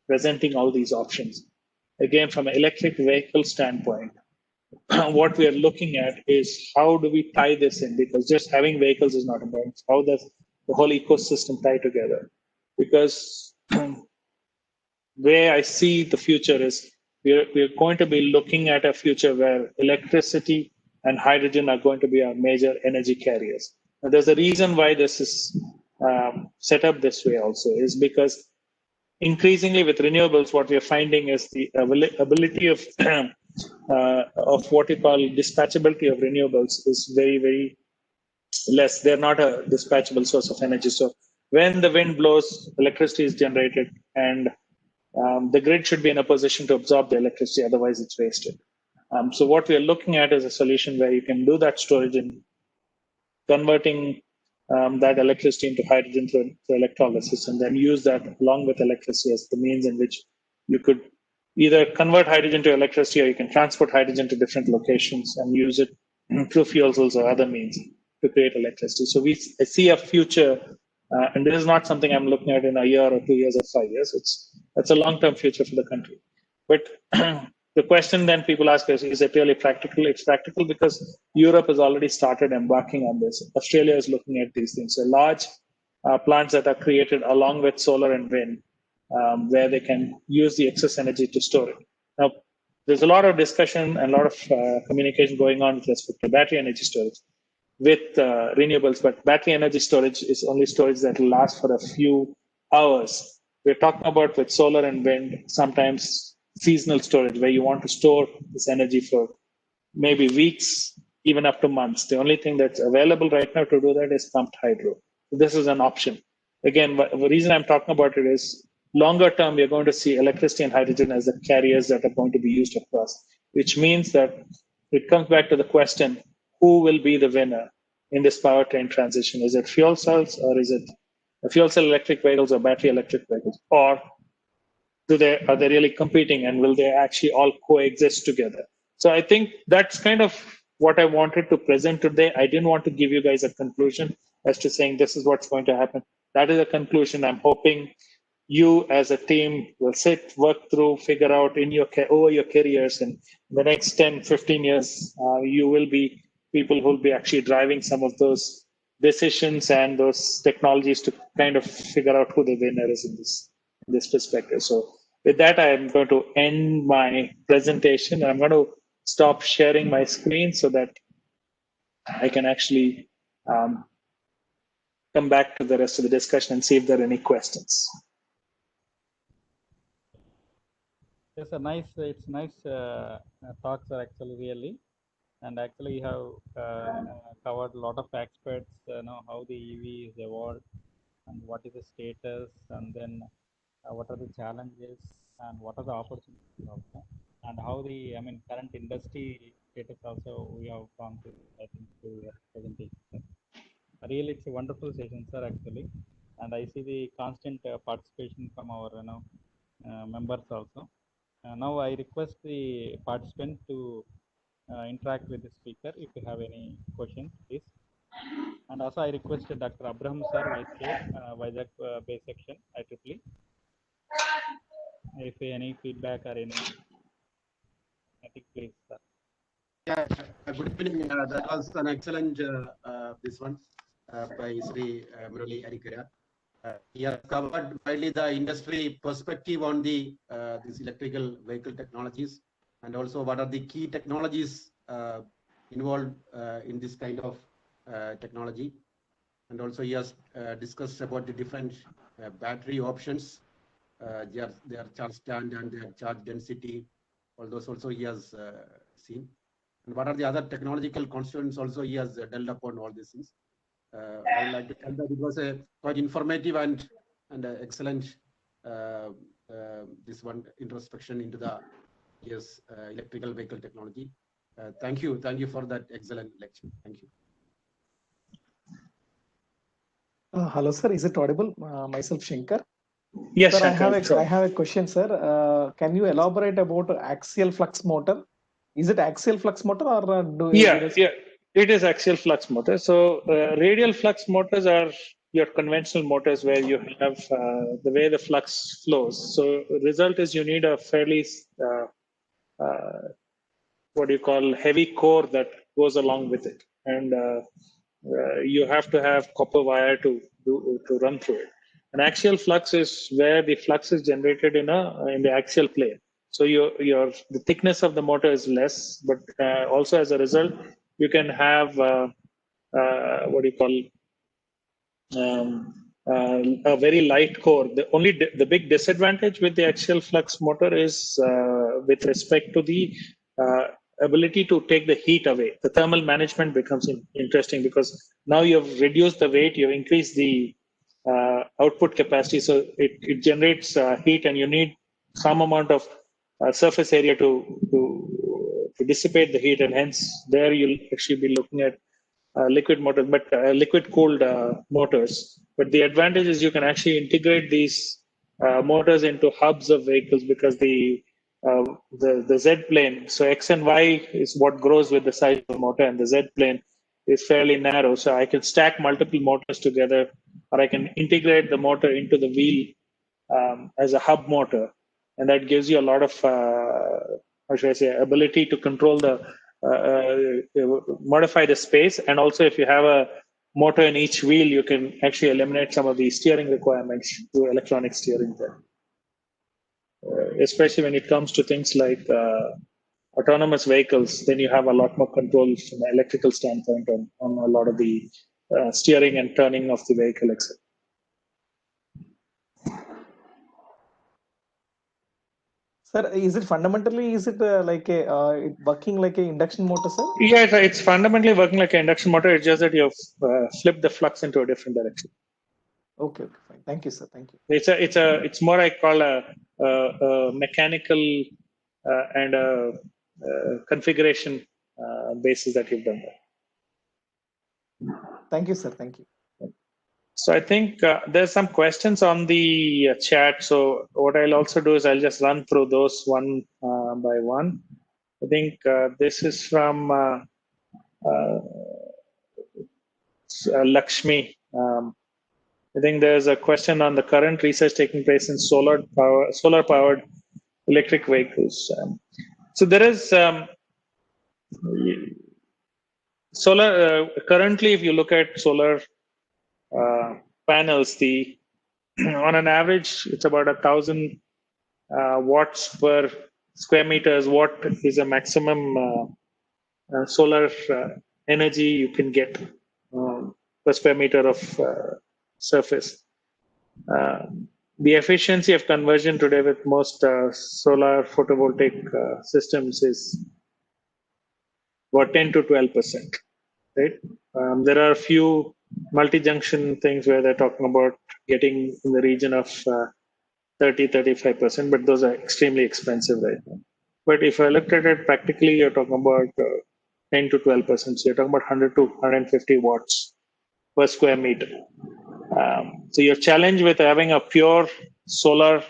B: presenting all these options? Again, from an electric vehicle standpoint, what we are looking at is how do we tie this in? Because just having vehicles is not enough. How does the whole ecosystem tie together? Because where I see the future is we're going to be looking at a future where electricity and hydrogen are going to be our major energy carriers. Now, there's a reason why this is set up this way also, is because increasingly with renewables, what we're finding is the ability of what we call dispatchability of renewables is very, very less. They're not a dispatchable source of energy. So when the wind blows, electricity is generated, and the grid should be in a position to absorb the electricity, otherwise it's wasted. So what we are looking at is a solution where you can do that storage and converting that electricity into hydrogen through electrolysis, and then use that along with electricity as the means in which you could either convert hydrogen to electricity, or you can transport hydrogen to different locations and use it through fuel cells or other means to create electricity. So I see a future, and this is not something I'm looking at in a year or 2 years or 5 years. It's a long-term future for the country. But the question then people ask is it really practical? It's practical because Europe has already started embarking on this. Australia is looking at these things. So large plants that are created along with solar and wind, where they can use the excess energy to store it. Now, there's a lot of discussion and a lot of communication going on with respect to battery energy storage with renewables, but battery energy storage is only storage that will last for a few hours. We're talking about with solar and wind, sometimes seasonal storage, where you want to store this energy for maybe weeks, even up to months. The only thing that's available right now to do that is pumped hydro. This is an option. Again, the reason I'm talking about it is longer term, we're going to see electricity and hydrogen as the carriers that are going to be used across, which means that it comes back to the question, who will be the winner in this powertrain transition? Is it fuel cells, or is it fuel cell electric vehicles or battery electric vehicles? Or are they really competing, and will they actually all coexist together? So I think that's kind of what I wanted to present today. I didn't want to give you guys a conclusion as to saying this is what's going to happen. That is a conclusion. I'm hoping you as a team will sit, work through, figure out over your careers, and in the next 10, 15 years, you will be people who will be actually driving some of those decisions and those technologies to kind of figure out who the winner is in this perspective. So with that, I am going to end my presentation. I'm going to stop sharing my screen so that I can actually come back to the rest of the discussion and see if there are any questions.
A: Yes, it's nice talks are actually really, and actually you have covered a lot of aspects, how the EV is evolved and what is the status, and then what are the challenges and what are the opportunities also, and how the current industry status also we have gone through, I think, through your presentation. Really, it's a wonderful session, sir, actually, and I see the constant participation from our members also. Now I request the participant to interact with the speaker if you have any questions, please. And also I requested Dr. Abraham sir, Vice Chair, Vizag Base Section, IEEE. If any feedback or any, I think, please, sir.
E: Yeah, good evening. That was an excellent this one by Sri Murali Arikara. He has covered widely the industry perspective on the this electrical vehicle technologies, and also what are the key technologies involved in this kind of technology. And also he has discussed about the different battery options, their charge stand and their charge density. All those also he has seen. And what are the other technological constraints also he has dealt upon all these things. I would like to tell that it was a quite informative and excellent this one introspection into the electrical vehicle technology. Thank you for that excellent lecture. Thank you.
C: Hello, sir. Is it audible? Myself, Shankar.
B: Yes,
C: sir,
B: Shankar,
C: I have a question, sir. Can you elaborate about axial flux motor? Is it axial flux motor or
B: Yeah, it is axial flux motor. So radial flux motors are your conventional motors where you have the way the flux flows. So the result is you need a fairly what do you call heavy core that goes along with it, and you have to have copper wire to run through it. An axial flux is where the flux is generated in the axial plane. So the thickness of the motor is less, but also as a result, you can have what do you call a very light core. The big disadvantage with the axial flux motor is with respect to the ability to take the heat away. The thermal management becomes interesting because now you've reduced the weight, you've increased the output capacity, so it generates heat, and you need some amount of surface area to dissipate the heat, and hence there you'll actually be looking at liquid motors, but liquid cooled motors. But the advantage is you can actually integrate these motors into hubs of vehicles because the Z plane, so X and Y is what grows with the size of the motor, and the Z plane is fairly narrow. So I can stack multiple motors together, or I can integrate the motor into the wheel as a hub motor, and that gives you a lot of how should I say, ability to control modify the space. And also, if you have a motor in each wheel, you can actually eliminate some of the steering requirements through electronic steering there. Especially when it comes to things like autonomous vehicles, then you have a lot more control from an electrical standpoint on a lot of the steering and turning of the vehicle, etc.
C: Sir, is it fundamentally, like a working like an induction motor, sir?
B: Yeah, it's fundamentally working like an induction motor. It's just that you've flipped the flux into a different direction.
C: Okay, fine. Thank you, sir. Thank you.
B: It's more I call a mechanical and a configuration basis that you've done there.
C: Thank you, sir. Thank you.
B: So I think there's some questions on the chat. So what I'll also do is I'll just run through those one by one. I think this is from Lakshmi. I think there's a question on the current research taking place in solar powered electric vehicles. So there is solar currently, if you look at solar panels, the on an average, it's about 1,000 watts per square meters. Watt is a maximum solar energy you can get per square meter of surface. The efficiency of conversion today with most solar photovoltaic systems is about 10 to 12%, right? There are a few multi-junction things where they're talking about getting in the region of 30, 35%, but those are extremely expensive right now. But if I looked at it practically, you're talking about 10 to 12%. So you're talking about 100 to 150 watts per square meter. So your challenge with having a pure solar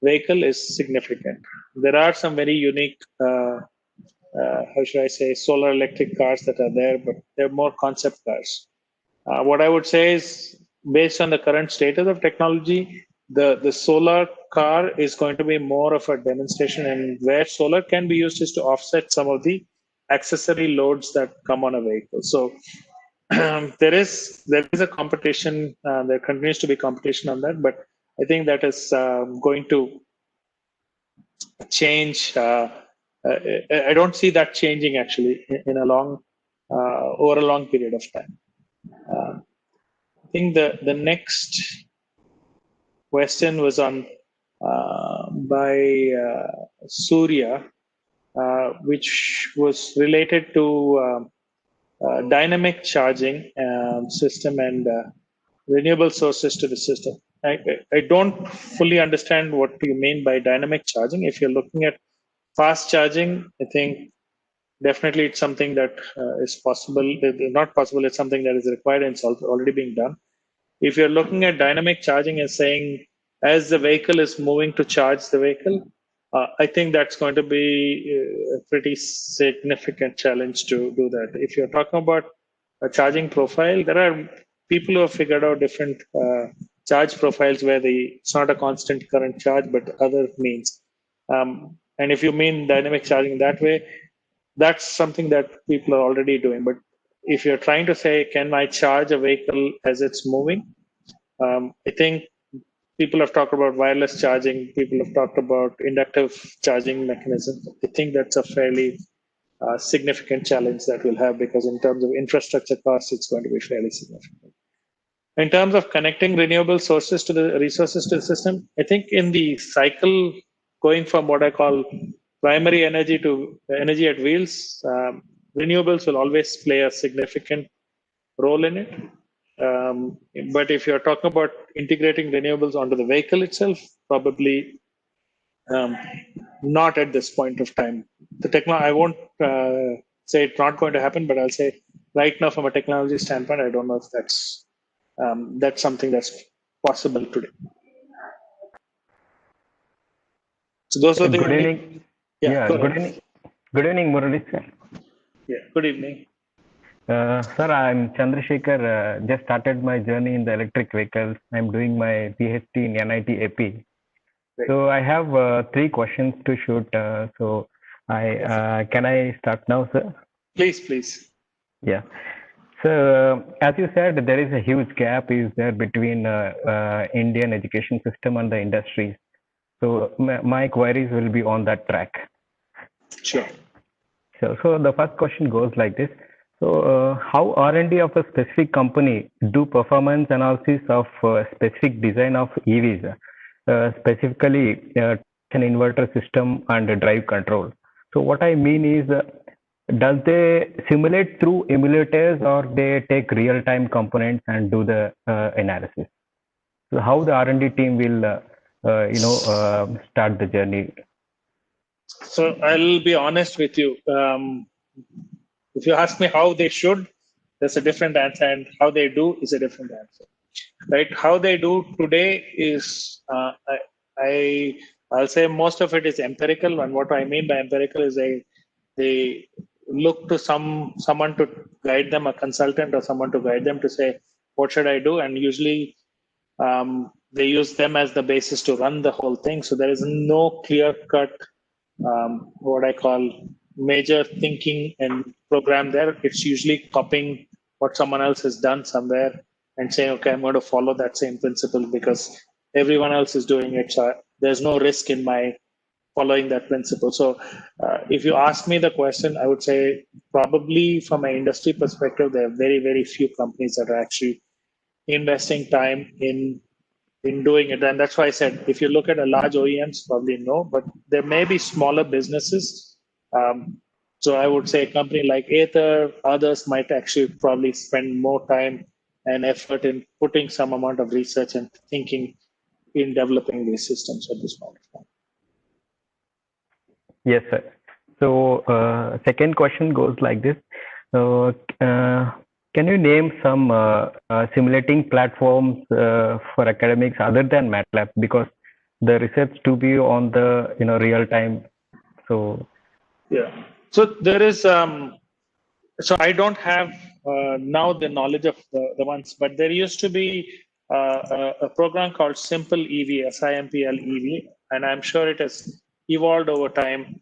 B: vehicle is significant. There are some very unique, how should I say, solar electric cars that are there, but they're more concept cars. What I would say is, based on the current status of technology, the solar car is going to be more of a demonstration, and where solar can be used is to offset some of the accessory loads that come on a vehicle. So there is a competition. There continues to be competition on that, but I think that is going to change. I don't see that changing actually in a long over a long period of time. I think the next question was on by Surya, which was related to dynamic charging system and renewable sources to the system. I don't fully understand what you mean by dynamic charging. If you're looking at fast charging, I think definitely it's something that is possible. Not possible, it's something that is required and it's already being done. If you're looking at dynamic charging as saying, as the vehicle is moving to charge the vehicle, I think that's going to be a pretty significant challenge to do that. If you're talking about a charging profile, there are people who have figured out different charge profiles where it's not a constant current charge, but other means. And if you mean dynamic charging that way, that's something that people are already doing. But if you're trying to say, can I charge a vehicle as it's moving? I think people have talked about wireless charging. People have talked about inductive charging mechanism. I think that's a fairly significant challenge that we'll have, because in terms of infrastructure costs, it's going to be fairly significant. In terms of connecting renewable sources to the resources to the system, I think in the cycle going from what I call primary energy to energy at wheels, renewables will always play a significant role in it. But if you're talking about integrating renewables onto the vehicle itself, probably not at this point of time. I won't say it's not going to happen, but I'll say right now from a technology standpoint, I don't know if that's something that's possible today. So those are the
F: good evening.
B: Yeah,
F: good evening. Good evening, Murali sir.
B: Yeah, good evening.
F: Sir, I'm Chandrasekhar. Just started my journey in the electric vehicles. I'm doing my PhD in NIT AP. Right. So I have 3 questions to shoot. So can I start now, sir?
B: Please.
F: Yeah. So as you said, there is a huge gap is there between Indian education system and the industries. So my queries will be on that track.
B: Sure.
F: So the first question goes like this. So how R&D of a specific company do performance analysis of specific design of EVs, specifically an inverter system and drive control? So what I mean is, does they simulate through emulators, or they take real-time components and do the analysis? So how the R&D team will start the journey?
B: So I'll be honest with you. If you ask me how they should, that's a different answer, and how they do is a different answer, right? How they do today is, I'll say most of it is empirical, and what I mean by empirical is they look to someone to guide them, a consultant or someone to guide them to say, what should I do? And usually they use them as the basis to run the whole thing. So there is no clear cut, what I call major thinking and program there. It's usually copying what someone else has done somewhere and saying, okay, I'm going to follow that same principle because everyone else is doing it. So there's no risk in my following that principle. So if you ask me the question, I would say probably from an industry perspective, there are very, very few companies that are actually investing time in doing it. And that's why I said, if you look at a large OEMs, probably no, but there may be smaller businesses. So I would say a company like Ather, others might actually probably spend more time and effort in putting some amount of research and thinking in developing these systems at this point of time.
F: Yes, sir. So second question goes like this. Can you name some simulating platforms for academics other than MATLAB? Because the research to be on the real time. So
B: yeah. So there is so I don't have now the knowledge of the ones, but there used to be a program called Simple EV, SIMPL EV, and I'm sure it has evolved over time,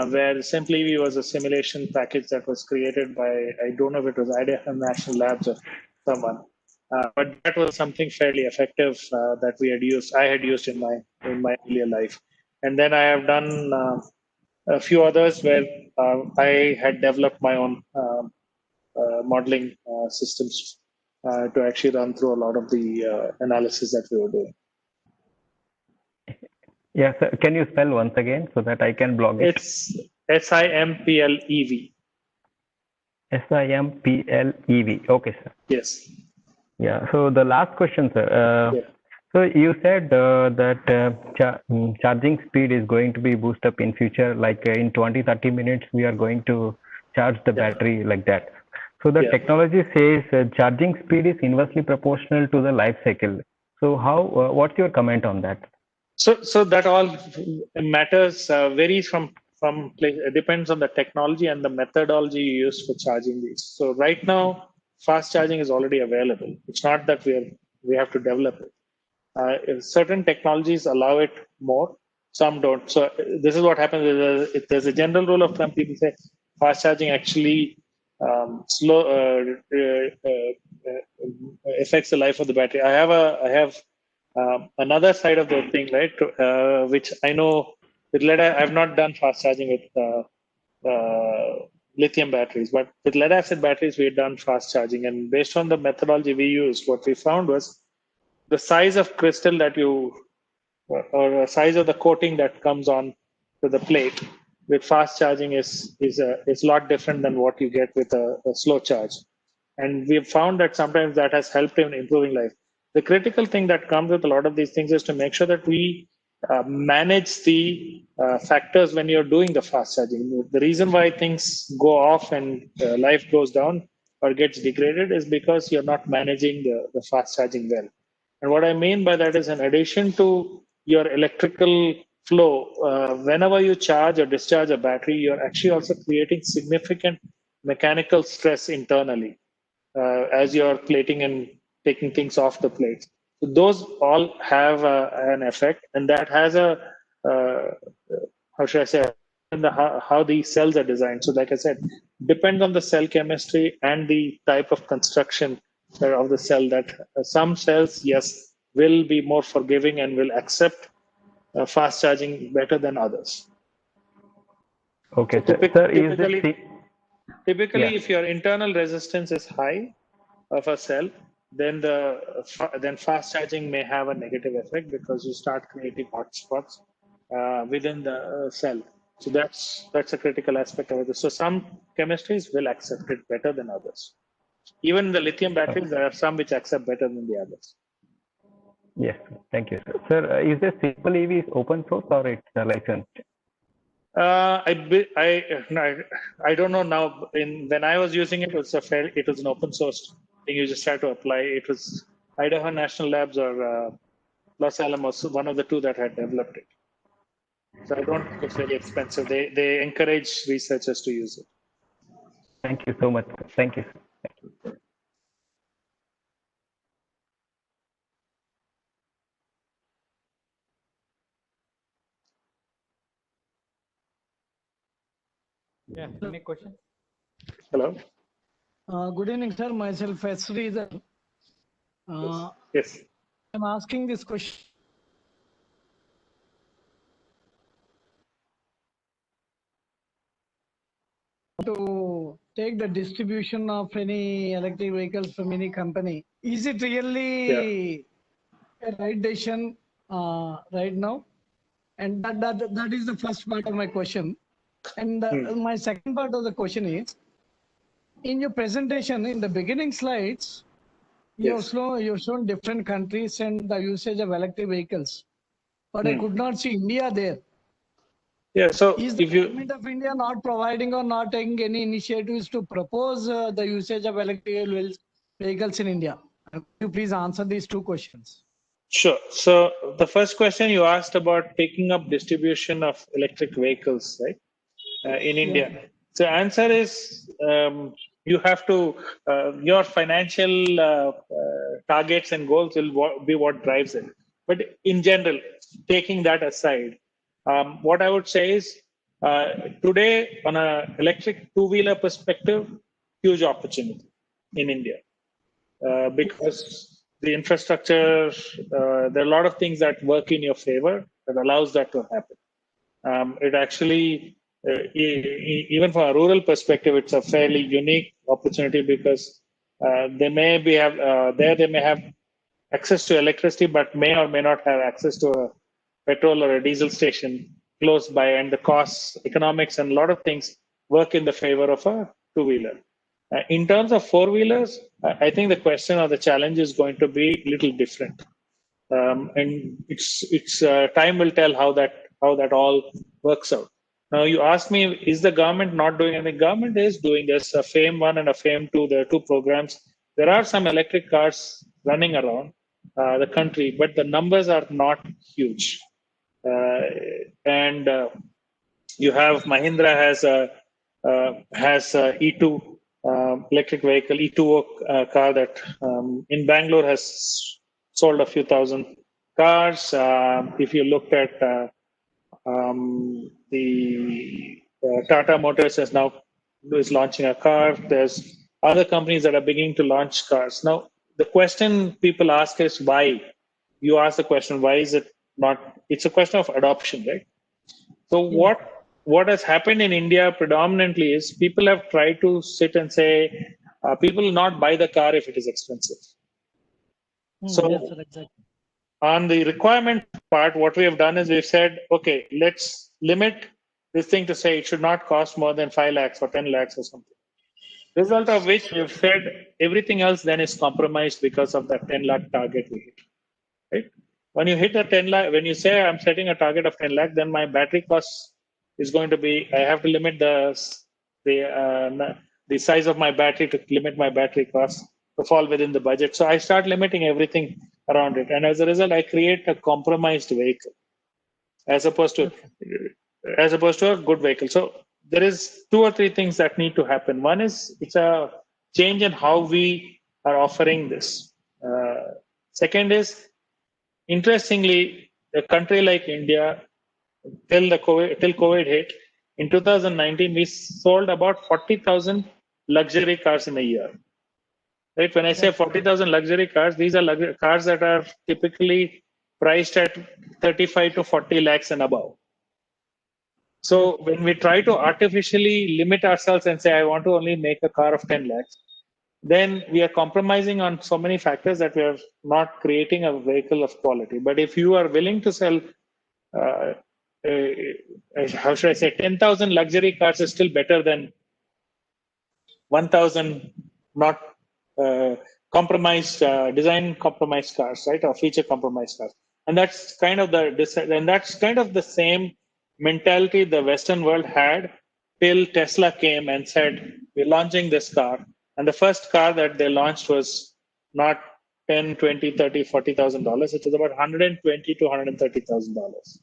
B: where Simple EV was a simulation package that was created by, I don't know if it was IDFM National Labs or someone, but that was something fairly effective that I had used in my earlier life. And then I have done a few others where I had developed my own modeling systems to actually run through a lot of the analysis that we were doing.
F: yeah, sir. Can you spell once again so that I can blog it?
B: It's SIMPLEV.
F: SIMPLEV. Okay, sir.
B: Yes.
F: Yeah. So the last question, sir.
B: Yeah.
F: So you said that charging speed is going to be boosted up in future, like in 20-30 minutes, we are going to charge the battery like that. So the technology says charging speed is inversely proportional to the life cycle. So how? What's your comment on that?
B: So that all matters, varies from place. It depends on the technology and the methodology you use for charging these. So right now, fast charging is already available. It's not that we have to develop it. Certain technologies allow it more, some don't. So this is what happens. There's a general rule of thumb. People say fast charging actually affects the life of the battery. I have another side of the thing, right? Which I know with lead. I've not done fast charging with lithium batteries, but with lead acid batteries, we've done fast charging. And based on the methodology we used, what we found was the size of crystal that or the size of the coating that comes on to the plate with fast charging is a lot different than what you get with a slow charge. And we've found that sometimes that has helped in improving life. The critical thing that comes with a lot of these things is to make sure that we manage the factors when you're doing the fast charging. The reason why things go off and life goes down or gets degraded is because you're not managing the fast charging well. And what I mean by that is, in addition to your electrical flow, whenever you charge or discharge a battery, you're actually also creating significant mechanical stress internally as you're plating and taking things off the plates. So those all have an effect, and that has how should I say, how the cells are designed. So like I said, depends on the cell chemistry and the type of construction of the cell, that some cells, yes, will be more forgiving and will accept fast charging better than others.
F: Okay,
B: so typically,
F: Yeah.
B: if your internal resistance is high of a cell, then then fast charging may have a negative effect because you start creating hotspots within the cell. So that's a critical aspect of it. So some chemistries will accept it better than others. Even the lithium batteries, there are some which accept better than the others.
F: Yes, thank you, sir. Sir, is the Simple EV open source or it's licensed?
B: I don't know now. When I was using it, it was an open source thing. You just had to apply. It was Idaho National Labs or Los Alamos, one of the two that had developed it. So I don't think it's very expensive. They encourage researchers to use it.
F: Thank you so much. Thank you.
A: Yeah, any questions?
B: Hello?
G: Good evening, sir. Myself, S. Sridhar.
B: Yes.
G: I'm asking this question. To take the distribution of any electric vehicles from any company, is it really a right decision right now? And that is the first part of my question. And my second part of the question is, in your presentation, in the beginning slides, you've shown different countries and the usage of electric vehicles, but I could not see India there.
B: Yeah. So
G: is the government of India not providing or not taking any initiatives to propose the usage of electric vehicles in India? Could you please answer these two questions?
B: Sure. So the first question you asked about taking up distribution of electric vehicles, right, in India. So answer is you have to, your financial targets and goals will be what drives it. But in general, taking that aside, what I would say is today on an electric two-wheeler perspective, huge opportunity in India because the infrastructure, there are a lot of things that work in your favor that allows that to happen. It actually, even from a rural perspective, it's a fairly unique opportunity because they may have access to electricity, but may or may not have access to a petrol or a diesel station close by, and the costs, economics, and a lot of things work in the favor of a two-wheeler. In terms of four-wheelers, I think the question or the challenge is going to be a little different, and it's time will tell how that all works out. Now, you asked me, is the government not doing anything? Government is doing this. A FAME 1 and a FAME 2, there are two programs. There are some electric cars running around the country, but the numbers are not huge. And you have Mahindra has a E2 electric vehicle, E2O car that in Bangalore has sold a few thousand cars. If you looked at the Tata Motors is launching a car. There's other companies that are beginning to launch cars. Now, the question people ask is why? You ask the question, why is it not? It's a question of adoption, right? So what has happened in India predominantly is people have tried to sit and say, people will not buy the car if it is expensive. So
G: yes, sir, exactly.
B: On the requirement part, what we have done is we've said, okay, let's limit this thing to say it should not cost more than 5 lakhs or 10 lakhs or something. Result of which we've said everything else then is compromised because of that 10 lakh target we hit. Right? When you hit a 10 lakh, when you say I'm setting a target of 10 lakh, then my battery cost is going to be, I have to limit the size of my battery to limit my battery cost to fall within the budget. So I start limiting everything around it. And as a result, I create a compromised vehicle as opposed to a good vehicle. So there is 2 or 3 things that need to happen. One is it's a change in how we are offering this. Second is, interestingly, a country like India, till COVID hit, in 2019, we sold about 40,000 luxury cars in a year. Right? When I say 40,000 luxury cars, these are cars that are typically priced at 35 to 40 lakhs and above. So when we try to artificially limit ourselves and say, I want to only make a car of 10 lakhs, then we are compromising on so many factors that we are not creating a vehicle of quality. But if you are willing to sell, how should I say, 10,000 luxury cars is still better than 1,000 not compromised, design compromised cars, right, or feature compromised cars. And that's kind of the same mentality the Western world had till Tesla came and said, we're launching this car. And the first car that they launched was not 10, 20, 30, $40,000. It was about $120,000 to $130,000.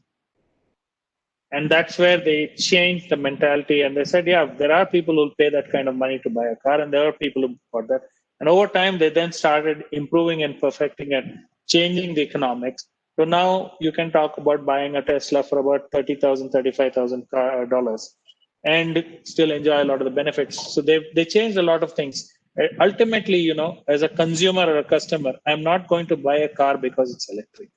B: And that's where they changed the mentality and they said, yeah, there are people who'll pay that kind of money to buy a car, and there are people who bought that. And over time, they then started improving and perfecting and changing the economics. So now you can talk about buying a Tesla for about $30,000, $35,000 and still enjoy a lot of the benefits. So they changed a lot of things. Ultimately, you know, as a consumer or a customer, I'm not going to buy a car because it's electric.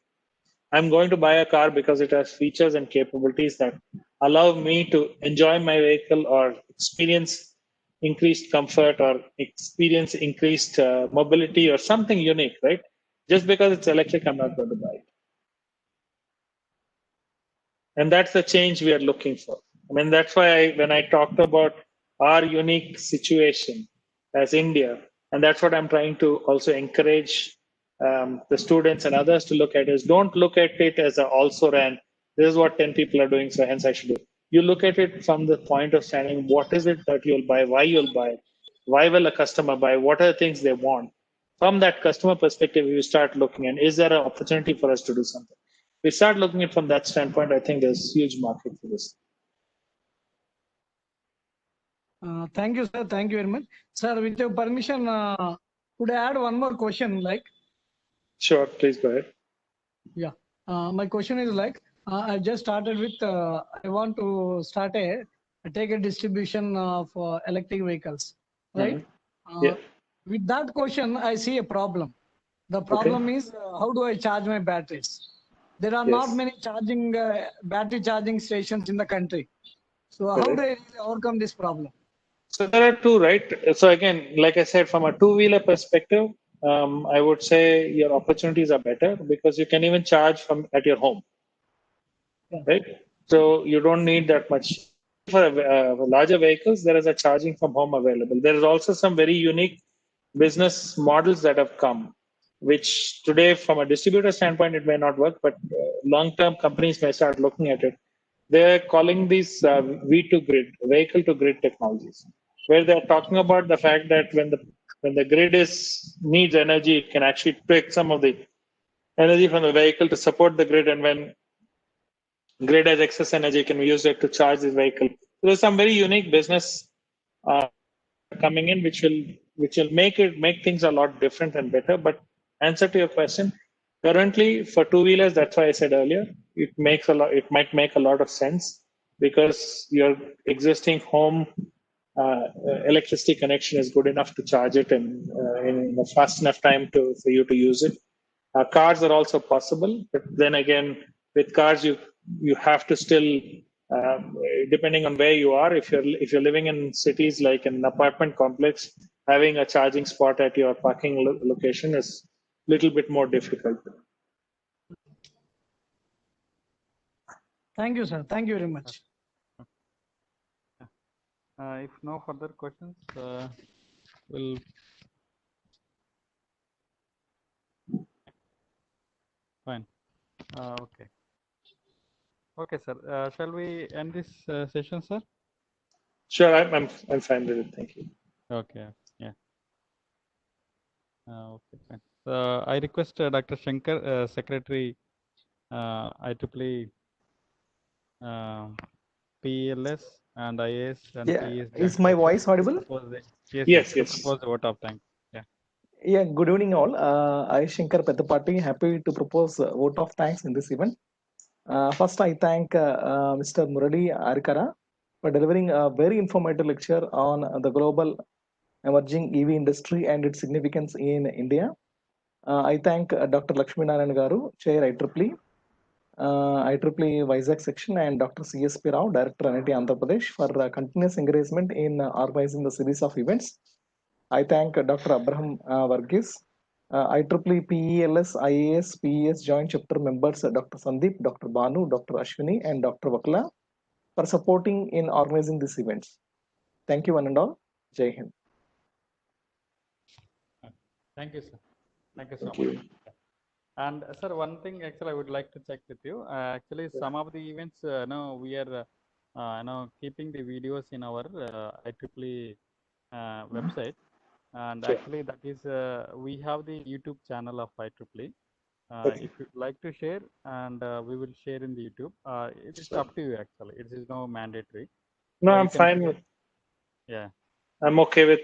B: I'm going to buy a car because it has features and capabilities that allow me to enjoy my vehicle or experience increased comfort or experience increased mobility or something unique, right? Just because it's electric, I'm not going to buy it. And that's the change we are looking for. I mean, that's why when I talked about our unique situation as India, and that's what I'm trying to also encourage the students and others to look at is don't look at it as a also ran. This is what 10 people are doing, so hence I should do. You look at it from the point of standing, what is it that you'll buy, why you'll buy, why will a customer buy, what are the things they want. From that customer perspective, you start looking and is there an opportunity for us to do something? We start looking at it from that standpoint, I think there's huge market for this.
G: Thank you, sir. Thank you very much. Sir, with your permission, could I add one more question?
B: Sure, please go ahead.
G: Yeah. My question is I just started with, I want to take a distribution for electric vehicles, right?
B: Yeah.
G: With that question, I see a problem. The problem is, how do I charge my batteries? There are not many battery charging stations in the country. So how do I really overcome this problem?
B: So there are two, right? So again, like I said, from a two-wheeler perspective, I would say your opportunities are better because you can even charge from at your home, right? So you don't need that much. For larger vehicles, there is a charging from home available. There is also some very unique business models that have come, which today, from a distributor standpoint, it may not work, but long-term companies may start looking at it. They're calling these V2 grid, vehicle to grid technologies, where they're talking about the fact that when the grid needs energy, it can actually take some of the energy from the vehicle to support the grid, and when grid has excess energy, can be used to charge the vehicle. So there's some very unique business coming in, which will make things a lot different and better. But answer to your question, currently for two-wheelers, that's why I said earlier, it might make a lot of sense because your existing home electricity connection is good enough to charge it in a fast enough time for you to use it. Cars are also possible, but then again, with cars, you have to still, depending on where you are, if you're living in cities like an apartment complex, having a charging spot at your parking location is a little bit more difficult.
G: Thank you, sir. Thank you very much.
A: If no further questions, we'll. Fine. Okay. Okay, sir. Shall we end this session, sir?
B: Sure, I'm fine with it. Thank you.
A: Okay. Yeah. Okay. Fine. I request Dr. Shankar, Secretary, IEEE, PLS and IAS and PS.
C: Is my voice audible?
B: Yes.
A: Propose the vote of thanks.
C: Yeah, good evening all. I, Shankar Petapati, happy to propose a vote of thanks in this event. First, I thank Mr. Murali Arikara for delivering a very informative lecture on the global emerging EV industry and its significance in India. I thank Dr. Lakshmi Narayan Garu, Chair IEEE, IEEE Vizag section, and Dr. CSP Rao, Director NIT Andhra Pradesh, for continuous engagement in organizing the series of events. I thank Dr. Abraham Varghese, IEEE PELS, IAS, PES Joint Chapter members Dr. Sandeep, Dr. Banu, Dr. Ashwini, and Dr. Vakla for supporting in organizing these events. Thank you one and all. Jai Hind.
A: Thank you, sir. Thank you so much. And sir, one thing actually I would like to check with you. Actually, some of the events, no, we are, keeping the videos in our IEEE website, and
B: Sure.
A: actually that is, we have the YouTube channel of IEEE.
B: Okay.
A: If you'd like to share, and we will share in the YouTube. It is up to you actually. It is no mandatory.
B: No,
A: So
B: I'm
A: you can
B: fine
A: share.
B: with.
A: Yeah.
B: I'm okay with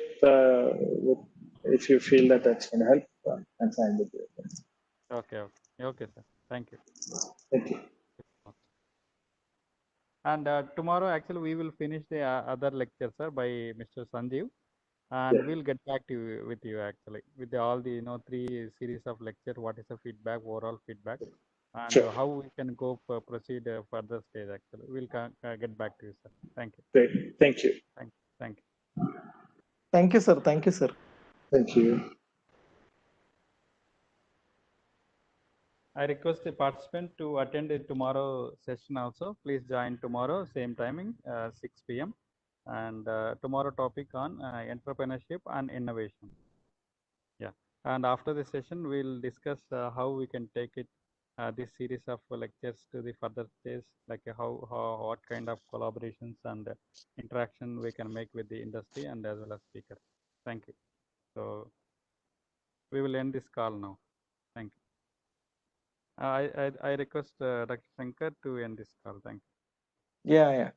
B: if you feel that that's going to help. I'm fine with it.
A: Okay. Okay, sir. Thank you.
B: Thank you.
A: And tomorrow, actually, we will finish the other lecture, sir, by Mr. Sanjeev, and
B: Yeah.
A: we'll get back to you with you actually with all the 3 series of lecture. What is the feedback, overall feedback, and
B: Sure.
A: how we can go proceed further stage. Actually, we'll get back to you, sir. Thank you.
B: Great. Thank you.
A: Thank you.
C: Thank you, sir. Thank you, sir.
B: Thank you.
A: I request the participant to attend the tomorrow session also. Please join tomorrow, same timing, 6 p.m. And tomorrow topic on entrepreneurship and innovation. Yeah. And after the session, we'll discuss how we can take it, this series of lectures to the further stage, like what kind of collaborations and interaction we can make with the industry and as well as speakers. Thank you. So we will end this call now. Thank you. I request Dr. Shankar to end this call. Thank you.
C: Yeah, yeah.